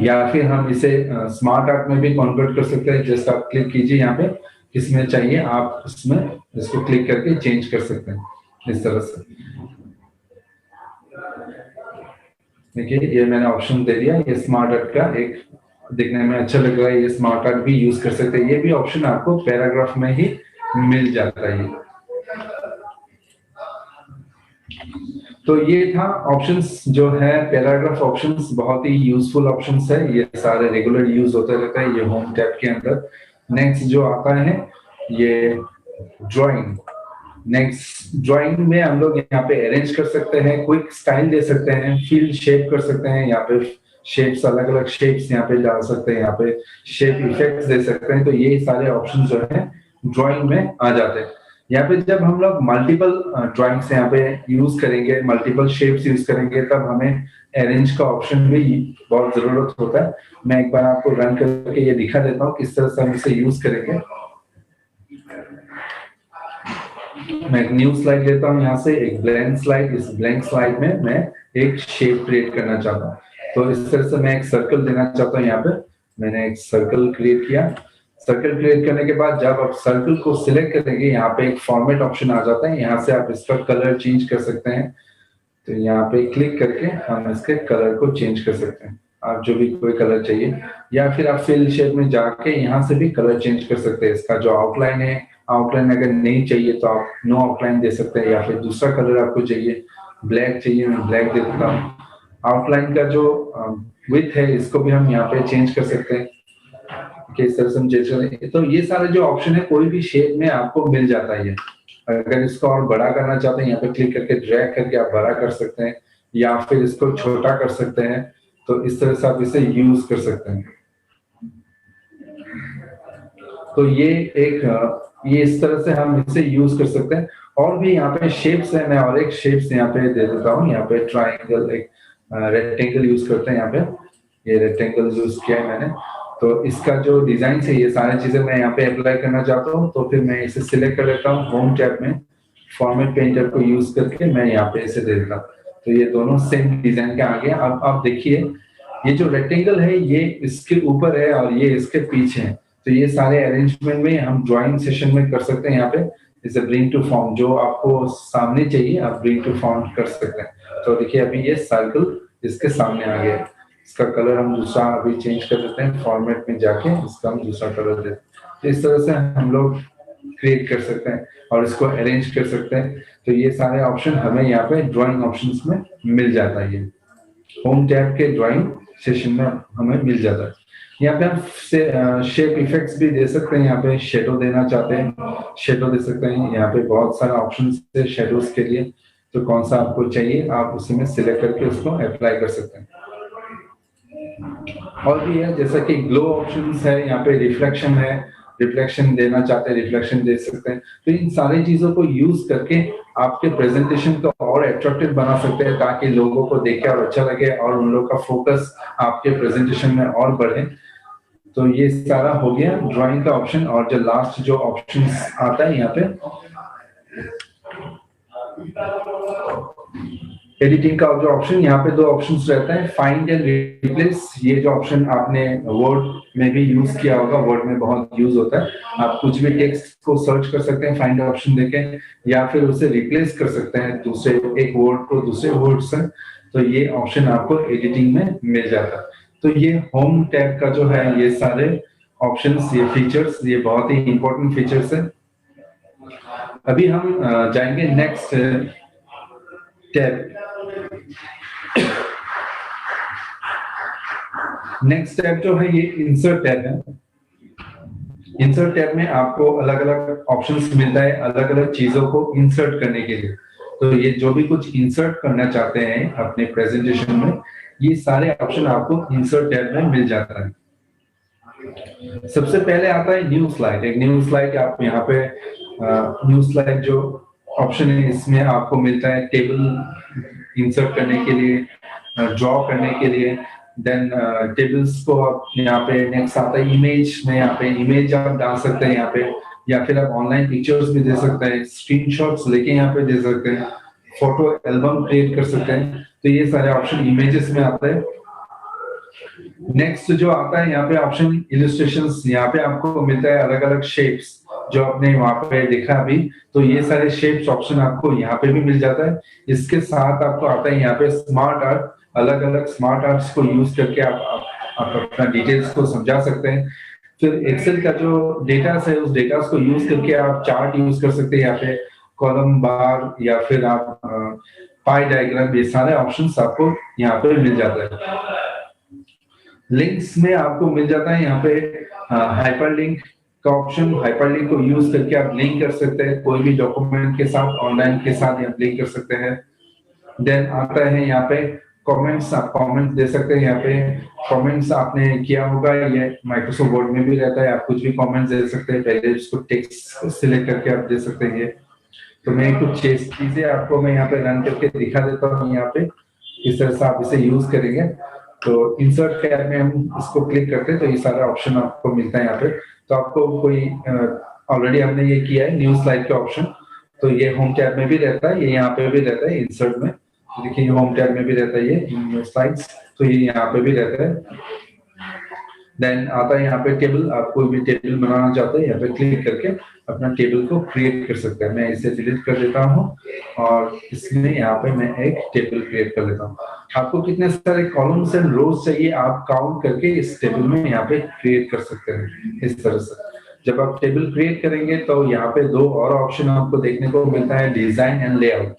या फिर हम इसे स्मार्ट आर्ट में भी कन्वर्ट कर सकते हैं। जस्ट आप क्लिक कीजिए यहाँ पे, किसमें चाहिए आप इसमें इसको क्लिक करके चेंज कर सकते हैं इस तरह से। देखिए ये मैंने ऑप्शन दे दिया। ये स्मार्ट आर्ट का एक दिखने में अच्छा लग रहा है, ये स्मार्ट आर्ट भी यूज कर सकते हैं। ये भी ऑप्शन आपको पैराग्राफ में ही मिल जाता है। तो ये था ऑप्शंस जो है पैराग्राफ ऑप्शंस, बहुत ही यूजफुल ऑप्शंस है। ये सारे रेगुलर यूज होते रहता है ये होम टैब के अंदर। नेक्स्ट जो आता है ये ड्राइंग। नेक्स्ट ड्राइंग में हम लोग यहाँ पे अरेंज कर सकते हैं, क्विक स्टाइल दे सकते हैं, फील शेप कर सकते हैं, यहाँ पे शेप्स, अलग अलग शेप्स यहाँ पे डाल सकते हैं, यहाँ पे शेप इफेक्ट्स दे सकते हैं। तो ये सारे ऑप्शन जो है ड्राइंग में आ जाते हैं। यहाँ पे जब हम लोग मल्टीपल ड्राइंग्स यहाँ पे यूज करेंगे, मल्टीपल शेप्स यूज करेंगे, तब हमें अरेंज का ऑप्शन भी बहुत जरूरत होता है। मैं एक बार आपको रन करके ये दिखा देता हूँ किस तरह से हम इसे यूज करेंगे। मैं एक न्यू स्लाइड लेता हूँ यहाँ से, एक ब्लैंक स्लाइड। इस ब्लैंक स्लाइड में मैं एक शेप क्रिएट करना चाहता हूँ। तो इस तरह से मैं एक सर्कल देना चाहता हूँ। यहाँ पे मैंने एक सर्कल क्रिएट किया। सर्कल क्रिएट करने के बाद जब आप सर्कल को सिलेक्ट करेंगे, यहाँ पे एक फॉर्मेट ऑप्शन आ जाता है। यहाँ से आप इसका कलर चेंज कर सकते हैं। तो यहाँ पे क्लिक करके हम इसके कलर को चेंज कर सकते हैं, आप जो भी कोई कलर चाहिए, या फिर आप फिल शेप में जाके यहाँ से भी कलर चेंज कर सकते हैं। इसका जो आउटलाइन है, आउटलाइन अगर नहीं चाहिए तो आप नो आउटलाइन दे सकते हैं, या फिर दूसरा कलर आपको चाहिए, ब्लैक चाहिए, मैं ब्लैक दे देता हूँ। आउटलाइन का जो विड्थ है इसको भी हम यहाँ पे चेंज कर सकते हैं। इस तरह से हम चेंज करें। तो ये सारे जो ऑप्शन है कोई भी शेप में आपको मिल जाता है। अगर इसको और बड़ा करना चाहते हैं, यहाँ पे क्लिक करके ड्रैग करके आप बड़ा कर सकते हैं, या फिर इसको छोटा कर सकते हैं। तो इस तरह से आप इसे यूज कर सकते हैं। तो ये इस तरह से हम इसे यूज कर सकते हैं। और भी यहाँ पे शेप्स है, मैं और एक शेप्स यहाँ पे दे देता हूँ। यहाँ पे ट्राइंगल, एक रेक्टेंगल यूज करते हैं। यहाँ पे ये रेक्टेंगल यूज किया है मैंने। तो इसका जो डिजाइन है, ये सारी चीजें मैं यहाँ पे अप्लाई करना चाहता हूँ। तो फिर मैं इसे सिलेक्ट कर लेता हूँ होम टैब में, फॉर्मेट पेंटर को यूज करके मैं यहाँ पे इसे दे देता हूँ। तो ये दोनों सेम डिजाइन के आगे। अब आप देखिए, ये जो रेक्टेंगल है ये इसके ऊपर है और ये इसके पीछे है। तो ये सारे अरेंजमेंट में हम ड्राइंग सेशन में कर सकते हैं। यहाँ पे इसे ब्रिंग टू फॉर्म, जो आपको सामने चाहिए आप ब्रिंग टू फॉर्म कर सकते हैं। तो देखिए अभी ये सर्कल इसके सामने आ गया है। इसका कलर हम दूसरा अभी चेंज कर देते हैं, फॉर्मेट में जाके इसका हम दूसरा कलर देते हैं। तो इस तरह से हम लोग क्रिएट कर सकते हैं और इसको अरेंज कर सकते हैं। तो ये सारे ऑप्शन हमें यहाँ पे ड्राइंग ऑप्शंस में मिल जाता है। ये होम टैब के ड्राइंग सेशन में हमें मिल जाता है। यहाँ पे हम शेप इफेक्ट्स भी दे सकते हैं। यहाँ पे शेडो देना चाहते हैं, शेडो दे सकते हैं। यहाँ पे बहुत सारे ऑप्शन है शेडोज के लिए। तो कौन सा आपको चाहिए आप उसी में सिलेक्ट करके उसको अप्लाई कर सकते हैं। और भी है जैसा कि ग्लो ऑप्शंस है, यहाँ पे रिफ्लेक्शन है, रिफ्लेक्शन देना चाहते हैं रिफ्लेक्शन दे सकते हैं। तो इन सारी चीजों को यूज करके आपके प्रेजेंटेशन को और अट्रैक्टिव बना सकते हैं, ताकि लोगों को देख के और अच्छा लगे और उन लोगों का फोकस आपके प्रेजेंटेशन में और बढ़े। तो ये सारा हो गया ड्राइंग का ऑप्शन। और जो लास्ट जो ऑप्शन आता है यहाँ पे एडिटिंग का जो ऑप्शन, यहाँ पे दो ऑप्शंस रहते हैं, फाइंड एंड रिप्लेस। ये जो ऑप्शन आपने वर्ड में भी यूज किया होगा, वर्ड में बहुत यूज होता है। आप कुछ भी टेक्स्ट को सर्च कर सकते हैं फाइंड ऑप्शन देके, या फिर उसे रिप्लेस कर सकते हैं दूसरे एक वर्ड को दूसरे वर्ड से। तो ये ऑप्शन आपको एडिटिंग में मिल जाता है। तो ये होम टैब का जो है ये सारे ऑप्शंस, ये फीचर्स, ये बहुत ही इंपॉर्टेंट फीचर्स है। अभी हम जाएंगे नेक्स्ट टैब। नेक्स्ट टैब जो है ये इंसर्ट टैब है। इंसर्ट टैब में आपको अलग अलग ऑप्शंस मिलता है अलग अलग चीजों को इंसर्ट करने के लिए। तो ये जो भी कुछ इंसर्ट करना चाहते हैं अपने प्रेजेंटेशन में, ये सारे ऑप्शन आपको इंसर्ट टैब में मिल जाता है। सबसे पहले आता है न्यू स्लाइड। एक न्यू स्लाइड आप यहाँ पे न्यू स्लाइड जो ऑप्शन है इसमें आपको मिलता है टेबल इंसर्ट करने के लिए, ड्रॉ करने के लिए। देन टेबल्स को आप यहाँ पे नेक्स्ट आता है इमेज में, यहाँ पे इमेज आप डाल सकते हैं यहाँ पे, या फिर आप ऑनलाइन पिक्चर्स भी दे सकते हैं, स्क्रीनशॉट्स लेके यहाँ पे दे सकते हैं, फोटो एल्बम क्रिएट कर सकते हैं। तो ये सारे ऑप्शन इमेजेस में आता है। नेक्स्ट जो आता है यहाँ पे ऑप्शन इलस्ट्रेशंस। यहाँ पे आपको मिलता है अलग अलग शेप्स जो आपने वहां पे देखा अभी। तो ये सारे शेप्स ऑप्शन आपको यहाँ पे भी मिल जाता है। इसके साथ आपको आता है यहाँ पे स्मार्ट आर्ट। अलग अलग स्मार्ट आर्ट्स को यूज करके आप अपना डिटेल्स को समझा सकते हैं। फिर एक्सेल का जो डेटा है उस डेटा को यूज करके आप चार्ट यूज कर सकते हैं, यहाँ पे कॉलम बार या फिर आप पाई डायग्राम, ये सारे ऑप्शंस आपको यहाँ पे मिल जाता है। लिंक्स में आपको मिल जाता है यहाँ पे हाइपरलिंक का ऑप्शन। हाइपरलिंक को यूज करके आप लिंक कर सकते हैं कोई भी डॉक्यूमेंट के साथ, ऑनलाइन के साथ आप लिंक कर सकते हैं। देन आता है यहाँ पे कमेंट्स, आप कमेंट्स दे सकते हैं यहाँ पे। कमेंट्स आपने किया होगा, ये माइक्रोसॉफ्ट वर्ड में भी रहता है, आप कुछ भी कमेंट्स दे सकते हैं, पहले उसको टेक्स्ट सिलेक्ट करके आप दे सकते हैं। तो मैं कुछ चीजें आपको मैं यहाँ पे रन करके दिखा देता हूँ। यहाँ पे इस तरह से आप इसे यूज करेंगे तो इंसर्ट टैब में हम इसको क्लिक करते हैं तो ये सारा ऑप्शन आपको मिलता है यहाँ पे। तो आपको कोई ऑलरेडी हमने ये किया है न्यू स्लाइड का ऑप्शन, तो ये होम टैब में भी रहता है, ये यहाँ पे भी रहता है इंसर्ट में। देखिए होम टैब में भी रहता है ये न्यू स्लाइड्स, तो ये यहाँ पे भी रहता है। देन आता है यहाँ पे टेबल, आप कोई भी टेबल बनाना चाहते हैं यहाँ पे क्लिक करके अपना टेबल को क्रिएट कर सकते हैं। मैं इसे डिलीट कर देता हूँ और इसमें यहाँ पे मैं एक टेबल क्रिएट कर लेता हूँ। आपको कितने सारे कॉलम्स एंड रोज चाहिए आप काउंट करके इस टेबल में यहाँ पे क्रिएट कर सकते हैं इस तरह से। जब आप टेबल क्रिएट करेंगे तो यहाँ पे दो और ऑप्शन आपको देखने को मिलता है, डिजाइन एंड लेआउट।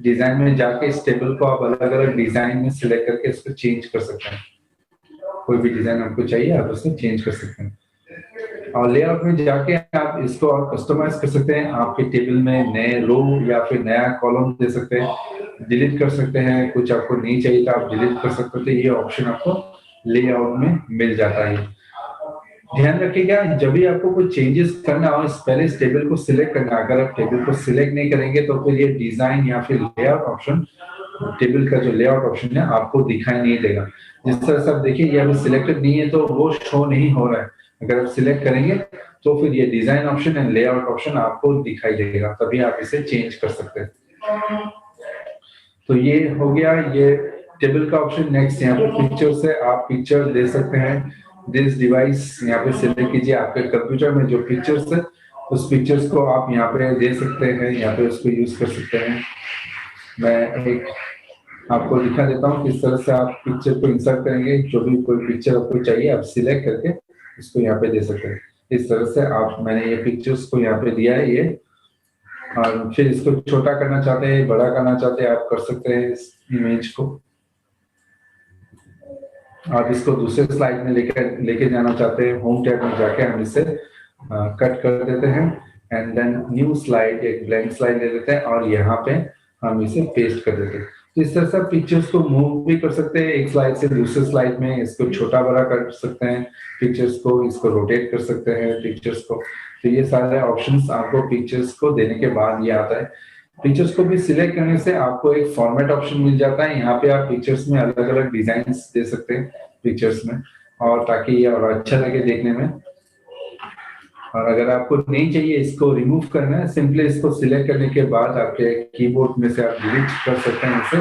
डिजाइन में जाके इस टेबल को आप अलग अलग डिजाइन में सिलेक्ट करके इसको चेंज कर सकते हैं। कोई भी डिजाइन आपको चाहिए आप उसमें चेंज कर सकते हैं। और लेआउट में जाके आप इसको और कस्टमाइज कर सकते हैं, आपके टेबल में नए रो या फिर नया कॉलम दे सकते हैं, डिलीट कर सकते हैं, कुछ आपको नहीं चाहिए तो आप डिलीट कर सकते हैं। ये ऑप्शन आपको लेआउट में मिल जाता है। ध्यान रखिएगा जब भी आपको कुछ चेंजेस करना हो पहले इस टेबल को सिलेक्ट करना। अगर आप टेबल को सिलेक्ट नहीं करेंगे तो फिर ये डिजाइन या फिर लेआउट ऑप्शन, टेबल का जो लेआउट ऑप्शन है आपको दिखाई नहीं देगा। जिस तरह से आप देखिए ये अभी सिलेक्टेड नहीं है तो वो शो नहीं हो रहा है। अगर आप सिलेक्ट करेंगे तो फिर ये design option and layout option आपको दिखाई देगा, तभी आप इसे चेंज कर सकते हैं। तो ये हो गया ये टेबल का ऑप्शन। नेक्स्ट यहाँ पे पिक्चर से आप पिक्चर दे सकते हैं। दिस डिवाइस यहाँ पे सिलेक्ट कीजिए, आपके कंप्यूटर में जो पिक्चर्स है उस पिक्चर्स को आप यहाँ पे दे सकते हैं, यहाँ पे उसको यूज कर सकते हैं। मैं एक आपको दिखा देता हूँ किस तरह से आप पिक्चर को इंसर्ट करेंगे। जो भी कोई पिक्चर आपको चाहिए आप सिलेक्ट करके इसको यहाँ पे दे सकते हैं। इस तरह से आप, मैंने ये पिक्चर्स को यहाँ पे दिया है ये, और फिर इसको छोटा करना चाहते हैं बड़ा करना चाहते हैं आप कर सकते हैं इस इमेज को। आप इसको दूसरे स्लाइड में लेके जाना चाहते हैं, होम टैब में जाके हम इसे कट कर देते हैं एंड देन न्यू स्लाइड, एक ब्लैंक स्लाइड ले लेते हैं और यहाँ पे हम इसे पेस्ट कर देते हैं। तो इस तरह से पिक्चर्स को मूव भी कर सकते हैं एक स्लाइड से दूसरे स्लाइड में, इसको छोटा बड़ा कर सकते हैं पिक्चर्स को, इसको रोटेट कर सकते हैं पिक्चर्स को। तो ये सारे ऑप्शंस आपको पिक्चर्स को देने के बाद ये आता है। पिक्चर्स को भी सिलेक्ट करने से आपको एक फॉर्मेट ऑप्शन मिल जाता है। यहाँ पे आप पिक्चर्स में अलग अलग डिजाइन दे सकते हैं पिक्चर्स में, और ताकि ये और अच्छा लगे देखने में। और अगर आपको नहीं चाहिए इसको रिमूव करना है, सिंपली इसको सिलेक्ट करने के बाद आपके कीबोर्ड में से आप डिलीट कर सकते हैं इसे।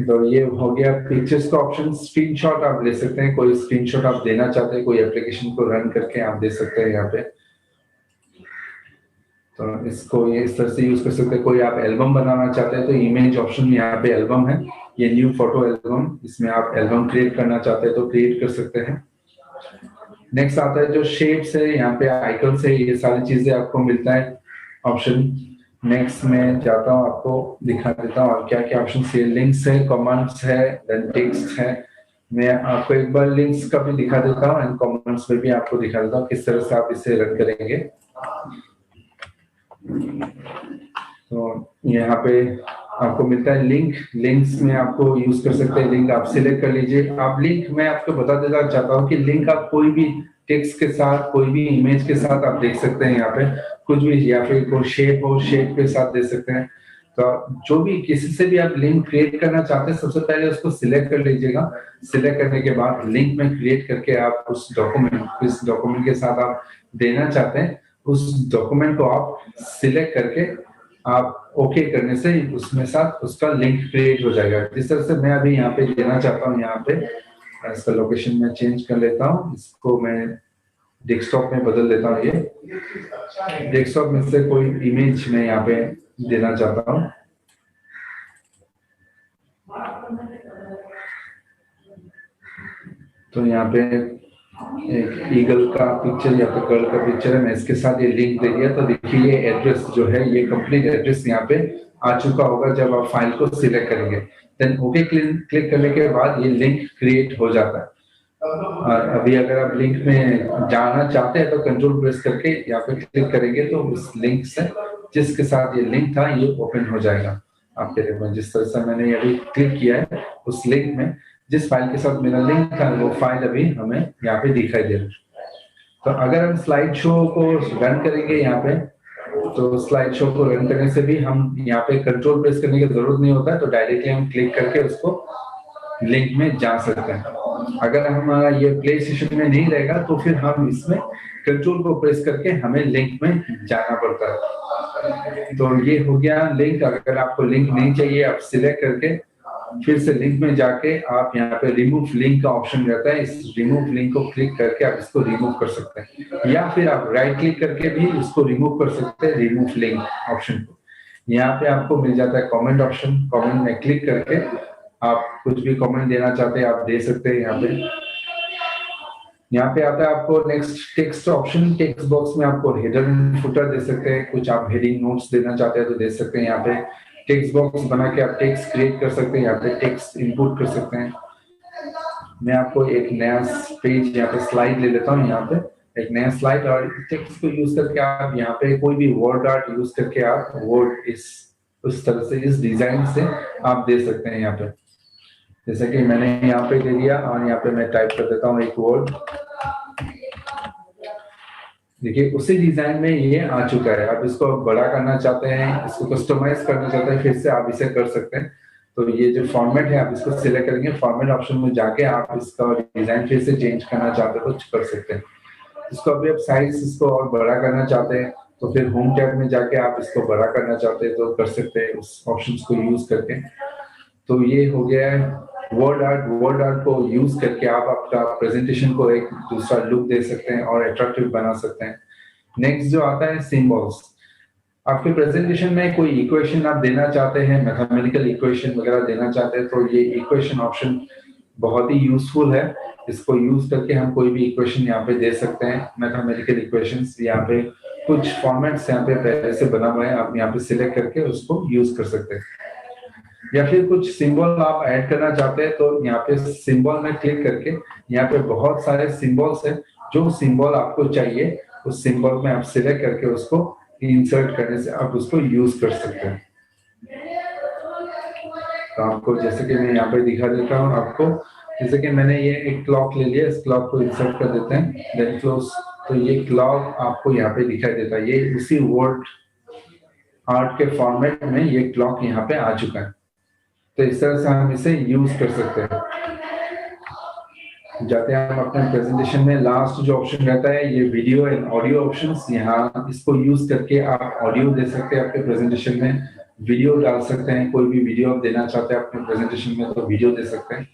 तो ये हो गया पिक्चर्स का ऑप्शन। स्क्रीनशॉट आप ले सकते हैं, कोई स्क्रीनशॉट आप देना चाहते हैं कोई एप्लीकेशन को रन करके आप दे सकते हैं यहाँ पे। तो इसको ये इस तरह से यूज कर सकते हैं। कोई आप एल्बम बनाना चाहते हैं तो इमेज ऑप्शन यहाँ पे एल्बम है, ये न्यू फोटो एल्बम, इसमें आप एल्बम क्रिएट करना चाहते हैं तो क्रिएट कर सकते हैं। नेक्स्ट आता है जो शेप्स है, यहाँ पे आइकन्स है, ये सारी चीजें आपको मिलता है ऑप्शन। नेक्स्ट में जाता हूँ आपको दिखा देता हूँ और क्या क्या ऑप्शन है। लिंक्स है, कमेंट्स है, देन टेक्स्ट है। मैं आपको एक बार लिंक्स का भी दिखा देता हूँ एंड कमेंट्स में भी आपको दिखा देता हूँ किस तरह से आप इसे रन करेंगे। तो यहाँ पे आपको मिलता है लिंक, लिंक्स में आपको यूज कर सकते हैं। लिंक आप सिलेक्ट कर लीजिए। आप लिंक मैं आपको बता देना चाहता हूँ कि लिंक आप कोई भी टेक्स्ट के साथ, कोई भी इमेज के साथ आप देख सकते हैं यहाँ पे, कुछ भी, या फिर कोई शेप हो शेप के साथ दे सकते हैं। तो जो भी किसी से भी आप लिंक क्रिएट करना चाहते हैं सबसे पहले उसको सिलेक्ट कर लीजिएगा। सिलेक्ट करने के बाद लिंक में क्रिएट करके आप उस डॉक्यूमेंट के साथ आप देना चाहते हैं उस डॉक्यूमेंट को आप सिलेक्ट करके आप ओके करने से उसमें साथ उसका लिंक क्रिएट हो जाएगा। जिस तरह से मैं अभी यहाँ पे देना चाहता हूँ, यहाँ पे इसका लोकेशन में चेंज कर लेता हूँ, इसको मैं डेस्कटॉप में बदल देता हूँ। ये डेस्कटॉप में से कोई इमेज मैं यहाँ पे देना चाहता हूँ। तो यहाँ पे एक ईगल का पिक्चर या फिर गर्ल का पिक्चर है, मैं इसके साथ ये लिंक दे दिया। तो देखिए ये एड्रेस जो है ये कंप्लीट एड्रेस यहाँ पे आ चुका होगा जब आप फाइल को सिलेक्ट करेंगे। देन ओके क्लिक करने के बाद ये लिंक क्रिएट हो जाता है। और अभी अगर आप लिंक में जाना चाहते हैं तो कंट्रोल प्रेस करके यहाँ पे क्लिक करेंगे तो उस लिंक से जिसके साथ ये लिंक था ये ओपन हो जाएगा। आपके लिए जिस तरह से मैंने अभी क्लिक किया है उस लिंक में, जिस फाइल के साथ मेरा लिंक था वो फाइल अभी हमें यहाँ पे दिखाई दे रहा है। तो अगर हम स्लाइड शो को रन करेंगे यहाँ पे, तो स्लाइड शो को रन करने से भी हम यहाँ पे कंट्रोल प्रेस करने की जरूरत नहीं होता है, तो डायरेक्टली हम क्लिक करके उसको लिंक में जा सकते हैं। अगर हमारा ये प्ले सेशन में नहीं रहेगा तो फिर हम इसमें कंट्रोल को प्रेस करके हमें लिंक में जाना पड़ता है। तो ये हो गया लिंक। अगर आपको लिंक नहीं चाहिए, आप सिलेक्ट करके फिर से लिंक में जाके आप यहाँ पे रिमूव लिंक का ऑप्शन रहता है, इस रिमूव लिंक को क्लिक करके आप इसको रिमूव कर सकते हैं, या फिर आप राइट क्लिक करके भी इसको रिमूव कर सकते हैं रिमूव लिंक ऑप्शन को। यहाँ पे आपको मिल जाता है कमेंट ऑप्शन, कमेंट में क्लिक करके आप कुछ भी कमेंट देना चाहते हैं आप दे सकते हैं। यहाँ पे आता है आपको next text option, text box में आपको हेडर एंड फुटर दे सकते हैं, कुछ आप हेडिंग नोट्स देना चाहते हैं तो दे सकते हैं। यहाँ पे टेक्स्ट बॉक्स बना के आप टेक्स्ट क्रिएट कर सकते हैं, यहाँ पे टेक्स्ट इनपुट कर सकते हैं। मैं आपको एक नया पेज यहाँ पे स्लाइड ले लेता हूँ, यहाँ पे एक नया स्लाइड, और टेक्स्ट को यूज करके आप यहाँ पे कोई भी वर्ड आर्ट यूज करके आप वर्ड उस तरह से इस डिजाइन से आप दे सकते हैं। यहाँ पे जैसे कि मैंने यहाँ पे दे दिया और यहाँ पे मैं टाइप कर देता हूँ एक वर्ड। देखिए उसी डिजाइन में ये आ चुका है। आप इसको बड़ा करना चाहते हैं, इसको कस्टमाइज करना चाहते हैं, फिर से आप इसे कर सकते हैं। तो ये जो फॉर्मेट है आप इसको सिलेक्ट करेंगे, फॉर्मेट ऑप्शन में जाके आप इसका डिजाइन फिर से चेंज करना चाहते हैं तो कर सकते हैं। इसको अभी आप साइज इसको और बड़ा करना चाहते हैं तो फिर होम टैब में जाके आप इसको बड़ा करना चाहते हैं तो कर सकते हैं उस ऑप्शन को यूज करके। तो ये हो गया है वर्ड आर्ट को यूज करके आप आपका प्रेजेंटेशन को एक दूसरा लुक दे सकते हैं और अट्रैक्टिव बना सकते हैं। नेक्स्ट जो आता है सिंबल्स। आपके प्रेजेंटेशन में कोई इक्वेशन आप देना चाहते हैं, मैथमेटिकल इक्वेशन वगैरह देना चाहते हैं तो ये इक्वेशन ऑप्शन बहुत ही यूजफुल है। इसको यूज करके हम कोई भी इक्वेशन यहाँ पे दे सकते हैं, मैथमेटिकल इक्वेशंस। यहाँ पे कुछ फॉर्मेट्स यहाँ पे पहले से बना हुआ है, आप यहाँ पे सिलेक्ट करके उसको यूज कर सकते हैं। या फिर कुछ सिंबल आप ऐड करना चाहते हैं तो यहाँ पे सिंबल में क्लिक करके यहाँ पे बहुत सारे सिंबल्स हैं, जो सिंबल आपको चाहिए उस सिंबल में आप सिलेक्ट करके उसको इंसर्ट करने से आप उसको यूज कर सकते हैं। तो आपको जैसे कि मैं यहाँ पे दिखा देता हूँ आपको, जैसे कि मैंने ये एक क्लॉक ले लिया, इस क्लॉक को इंसर्ट कर देते हैं, देन क्लोज। तो ये क्लॉक आपको यहाँ पे दिखाई देता है, ये उसी वर्ड आर्ट के फॉर्मेट में ये क्लॉक यहाँ पे आ चुका है। तो इस तरह से हम इसे यूज कर सकते हैं। जाते हैं हम अपने प्रेजेंटेशन में, लास्ट जो ऑप्शन रहता है ये वीडियो एंड ऑडियो ऑप्शंस। यहाँ इसको यूज करके आप ऑडियो दे सकते हैं अपने प्रेजेंटेशन में, वीडियो डाल सकते हैं, कोई भी वीडियो आप देना चाहते हैं अपने प्रेजेंटेशन में तो वीडियो दे सकते हैं।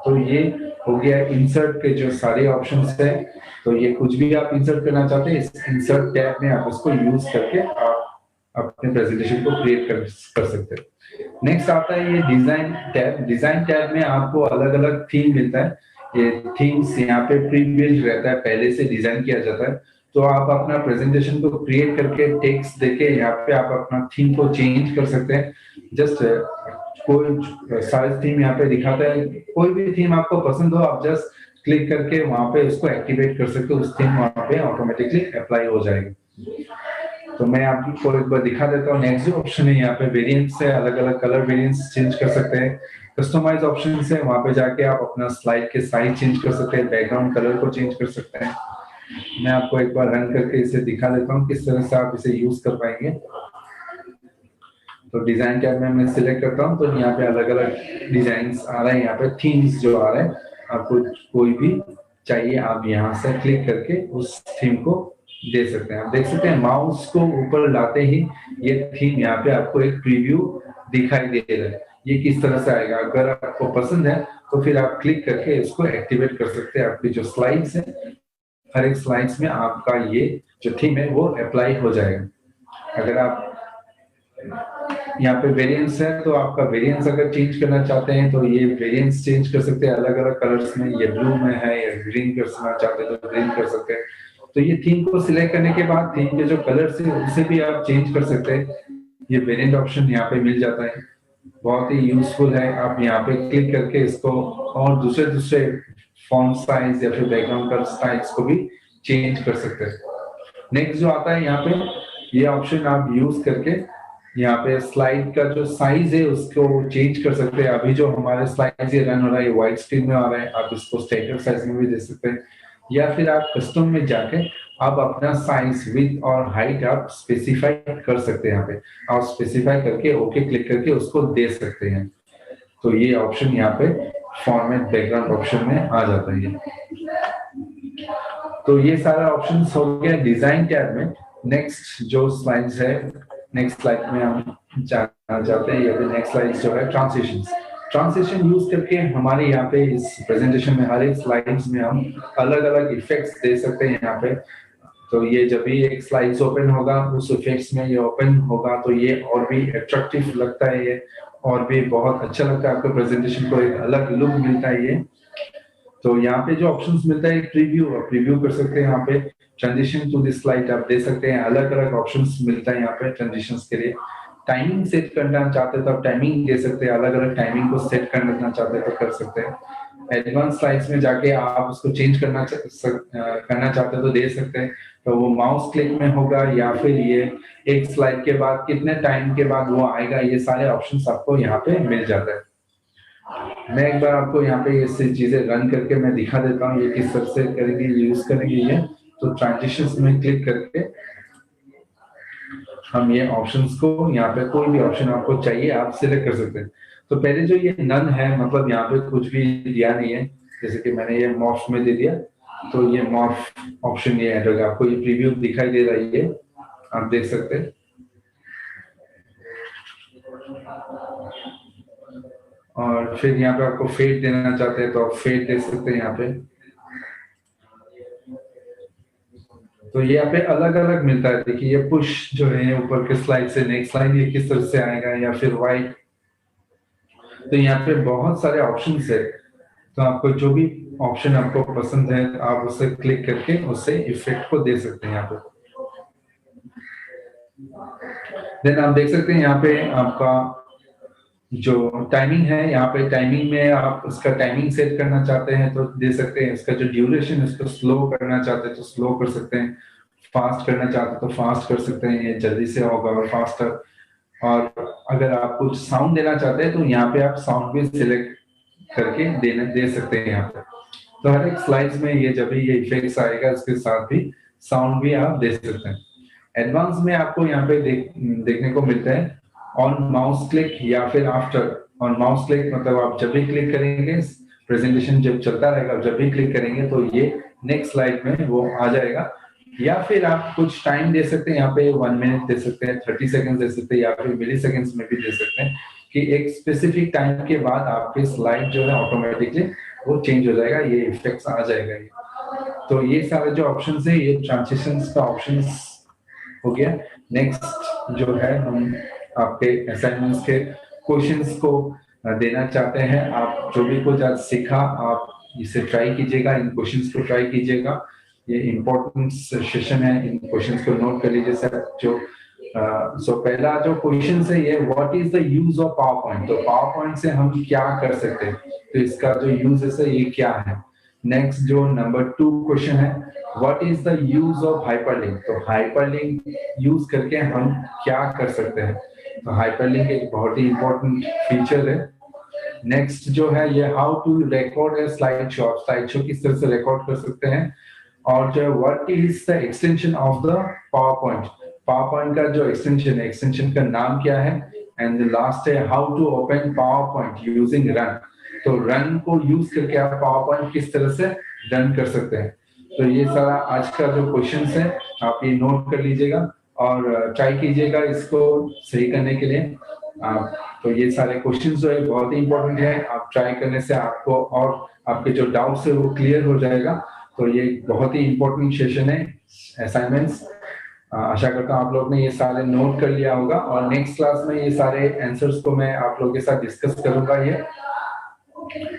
तो ये हो गया इंसर्ट के जो सारे ऑप्शंस है। तो ये कुछ भी आप इंसर्ट करना चाहते हैं, इस इंसर्ट टैब में आप इसको यूज करके आप अपने प्रेजेंटेशन को क्रिएट कर सकते हैं। नेक्स्ट आता है ये डिजाइन टैब। डिजाइन टैब में आपको अलग अलग थीम मिलता है। ये थीम्स यहाँ पे प्री बिल्ड रहता है, पहले से डिजाइन किया जाता है। तो आप अपना प्रेजेंटेशन को क्रिएट करके टेक्स्ट देके यहाँ पे आप अपना थीम को चेंज कर सकते हैं। जस्ट कोई साइज थीम यहाँ पे दिखाता है, कोई भी थीम आपको पसंद हो आप जस्ट क्लिक करके वहां पे उसको एक्टिवेट कर सकते हो, उस थीम वहां पे ऑटोमेटिकली अप्लाई हो जाएगी। तो मैं आपको एक बार दिखा देता हूँ। नेक्स्ट जो ऑप्शन है यहाँ पे वेरिएंट्स है, अलग अलग कलर वेरिएंट्स चेंज कर सकते हैं। कस्टमाइज ऑप्शन है, वहां पे जाके आप अपना स्लाइड के साइज चेंज कर सकते हैं, बैकग्राउंड कलर को चेंज कर सकते हैं। मैं आपको एक बार रन करके इसे दिखा देता हूँ किस तरह से आप इसे यूज कर पाएंगे। तो डिजाइन टैब में मैं सिलेक्ट करता हूँ, तो यहाँ पे अलग अलग डिजाइन आ रहे हैं, यहाँ पे थीम्स जो आ रहे हैं, आपको कोई भी चाहिए आप यहाँ से क्लिक करके उस थीम को दे सकते हैं। आप देख सकते हैं माउस को ऊपर लाते ही ये थीम यहाँ पे आपको एक प्रीव्यू दिखाई दे रहा है, ये किस तरह से आएगा। अगर आपको पसंद है तो फिर आप क्लिक करके इसको एक्टिवेट कर सकते हैं। आपकी जो स्लाइड्स है, हर एक स्लाइड्स में आपका ये जो थीम है वो अप्लाई हो जाएगा। अगर आप यहाँ पे वेरिएंट्स है तो आपका वेरिएंट्स अगर चेंज करना चाहते हैं तो ये वेरिएंट्स चेंज कर सकते हैं अलग अलग कलर्स में। ये ब्लू में है या ग्रीन करना चाहते हैं तो ग्रीन कर सकते हैं। तो ये थीम को सिलेक्ट करने के बाद थीम के जो कलर्स है उसे भी आप चेंज कर सकते हैं। ये वेरिएंट ऑप्शन यहाँ पे मिल जाता है, बहुत ही यूजफुल है। आप यहाँ पे क्लिक करके इसको और दूसरे फॉन्ट साइज या फिर बैकग्राउंड कलर साइज को भी चेंज कर सकते हैं। नेक्स्ट जो आता है यहाँ पे ये ऑप्शन आप यूज करके यहाँ पे स्लाइड का जो साइज है उसको चेंज कर सकते हैं। अभी जो हमारे स्लाइड ये रन हो रहा है व्हाइट स्क्रीन में आ रहा है, आप इसको स्टैंडर्ड साइज में भी दे सकते हैं, या फिर आप कस्टम में जाके आप अपना साइज विड्थ और हाइट आप स्पेसिफाई कर सकते हैं। यहाँ पे आप स्पेसिफाई करके ओके क्लिक करके उसको दे सकते हैं। तो ये ऑप्शन यहाँ पे फॉर्मेट बैकग्राउंड ऑप्शन में आ जाता है। तो ये सारा ऑप्शन हो गया डिजाइन टैब में। नेक्स्ट जो स्लाइड्स है, नेक्स्ट स्लाइड में हम जाना चाहते हैं, या फिर नेक्स्ट स्लाइड जो है ट्रांसिशंस। ट्रांसिशन यूज करके हमारे यहाँ पे इस प्रेजेंटेशन में हर एक स्लाइड्स में हम अलग अलग इफेक्ट्स दे सकते हैं यहाँ पे। तो ये जब भी एक स्लाइड्स ओपन होगा उस इफेक्ट्स में ये ओपन होगा तो ये और भी अट्रैक्टिव लगता है, ये और भी बहुत अच्छा लगता है, आपको प्रेजेंटेशन को एक अलग लुक मिलता है ये। तो यहाँ पे जो ऑप्शंस मिलता है प्रीव्यू, प्रीव्यू कर सकते हैं यहाँ पे। ट्रांजिशन टू दिस स्लाइड आप दे सकते हैं, अलग अलग ऑप्शंस मिलता है यहाँ पे ट्रांजिशंस के लिए। टाइमिंग सेट करना चाहते हैं तो आप टाइमिंग दे सकते हैं, अलग अलग टाइमिंग को सेट करना चाहते हैं तो कर सकते हैं। एडवांस स्लाइड्स में जाके आप उसको चेंज करना चाहते हैं तो दे सकते हैं। तो वो माउस क्लिक में होगा या फिर ये एक स्लाइड के बाद कितने टाइम के बाद वो आएगा, ये सारे ऑप्शंस आपको यहाँ पे मिल जाता है। मैं एक बार आपको यहाँ पे ये चीजें रन करके मैं दिखा देता हूँ ये किस तरह से करेंगे, यूज करेंगे ये। तो ट्रांजिशंस में क्लिक करके हम ये ऑप्शंस को यहाँ पे कोई भी ऑप्शन आपको चाहिए आप सिलेक्ट कर सकते हैं। तो पहले जो ये नन है मतलब यहाँ पे कुछ भी दिया नहीं है, जैसे कि मैंने ये मॉर्फ में दे दिया तो ये मॉर्फ ऑप्शन ये ऐड होगा। आपको ये प्रीव्यू दिखाई दे रहा है, ये आप देख सकते हैं। और फिर यहाँ पे आपको फेड देना चाहते हैं तो आप फेड दे सकते हैं यहाँ पे। तो ये यहाँ पे अलग अलग मिलता है। देखिए ये पुश जो है ऊपर के स्लाइड से नेक्स्ट स्लाइड ये किस तरह से आएगा, या फिर वाइट। तो यहाँ पे बहुत सारे ऑप्शंस है, तो आपको जो भी ऑप्शन आपको पसंद है आप उसे क्लिक करके उससे इफेक्ट को दे सकते हैं यहाँ पे। देन आप देख सकते हैं यहाँ पे आपका जो टाइमिंग है, यहाँ पे टाइमिंग में आप उसका टाइमिंग सेट करना चाहते हैं तो दे सकते हैं। इसका जो ड्यूरेशन इसको स्लो करना चाहते हैं तो स्लो कर सकते हैं, फास्ट करना चाहते हैं तो फास्ट कर सकते हैं, ये जल्दी से होगा और फास्टर। और अगर आप कुछ साउंड देना चाहते हैं तो यहाँ पे आप साउंड भी सिलेक्ट करके दे सकते हैं यहाँ पे। तो हर एक स्लाइड्स में ये जब भी ये इफेक्ट्स आएगा उसके साथ भी साउंड भी आप दे सकते हैं। एडवांस में आपको यहाँ पे देखने को मिलता है ऑन माउस क्लिक या फिर आफ्टर। ऑन माउस क्लिक मतलब आप जब भी क्लिक करेंगे प्रेजेंटेशन जब चलता रहेगा, जब भी क्लिक करेंगे तो ये नेक्स्ट स्लाइड में वो आ जाएगा। या फिर आप कुछ टाइम दे सकते हैं, यहाँ पे 1 मिनट दे सकते हैं, 30 सेकंड दे सकते हैं, या फिर मिली सेकंड्स में भी दे सकते हैं कि एक स्पेसिफिक टाइम के बाद आपकी स्लाइड जो है ऑटोमेटिकली वो चेंज हो जाएगा, ये इफेक्ट्स आ जाएगा ये। तो ये सारे जो ऑप्शंस है ये ट्रांजिशंस का ऑप्शंस हो गया। नेक्स्ट जो है हम आपके असाइनमेंट्स के क्वेश्चंस को देना चाहते हैं। आप जो भी कुछ आज सीखा आप इसे ट्राई कीजिएगा, इन क्वेश्चंस को ट्राई कीजिएगा। ये इम्पोर्टेंट सेशन है, इन क्वेश्चंस को नोट कर लीजिए सर। जो सो पहला जो क्वेश्चन है ये what is the use of power point. तो पावर पॉइंट से हम क्या कर सकते हैं, तो इसका जो यूज है ये क्या है। नेक्स्ट जो नंबर 2 क्वेश्चन है what is the use of hyperlink. तो हाइपरलिंक यूज करके हम क्या कर सकते हैं। तो हाइपरलिंक एक बहुत ही इंपॉर्टेंट फीचर है। नेक्स्ट जो है ये how to record a slide show. Slide show किस तरह से रिकॉर्ड कर सकते हैं। और जो what is the extension of the PowerPoint. PowerPoint का जो एक्सटेंशन है, एक्सटेंशन का नाम क्या है। एंड लास्ट है how to open PowerPoint using run. तो रन को यूज करके आप पावर पॉइंट किस तरह से रन कर सकते हैं। तो ये सारा आज का जो क्वेश्चन है आप ये नोट कर लीजिएगा और ट्राई कीजिएगा इसको सही करने के लिए। तो ये सारे क्वेश्चंस जो है बहुत ही इंपॉर्टेंट है, आप ट्राई करने से आपको और आपके जो डाउट्स है वो क्लियर हो जाएगा। तो ये बहुत ही इंपॉर्टेंट सेशन है असाइनमेंट्स। आशा करता हूँ आप लोग ने ये सारे नोट कर लिया होगा और नेक्स्ट क्लास में ये सारे आंसर्स को मैं आप लोगों के साथ डिस्कस करूंगा। ये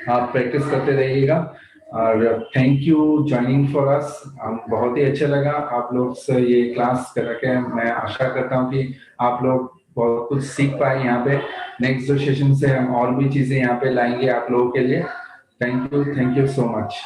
आप प्रैक्टिस करते रहिएगा और thank you joining for us. बहुत ही अच्छा लगा आप लोग से ये क्लास करके। मैं आशा करता हूँ कि आप लोग बहुत कुछ सीख पाए यहाँ पे। नेक्स्ट जो सेशन से हम और भी चीजें यहाँ पे लाएंगे आप लोगों के लिए। Thank you so much.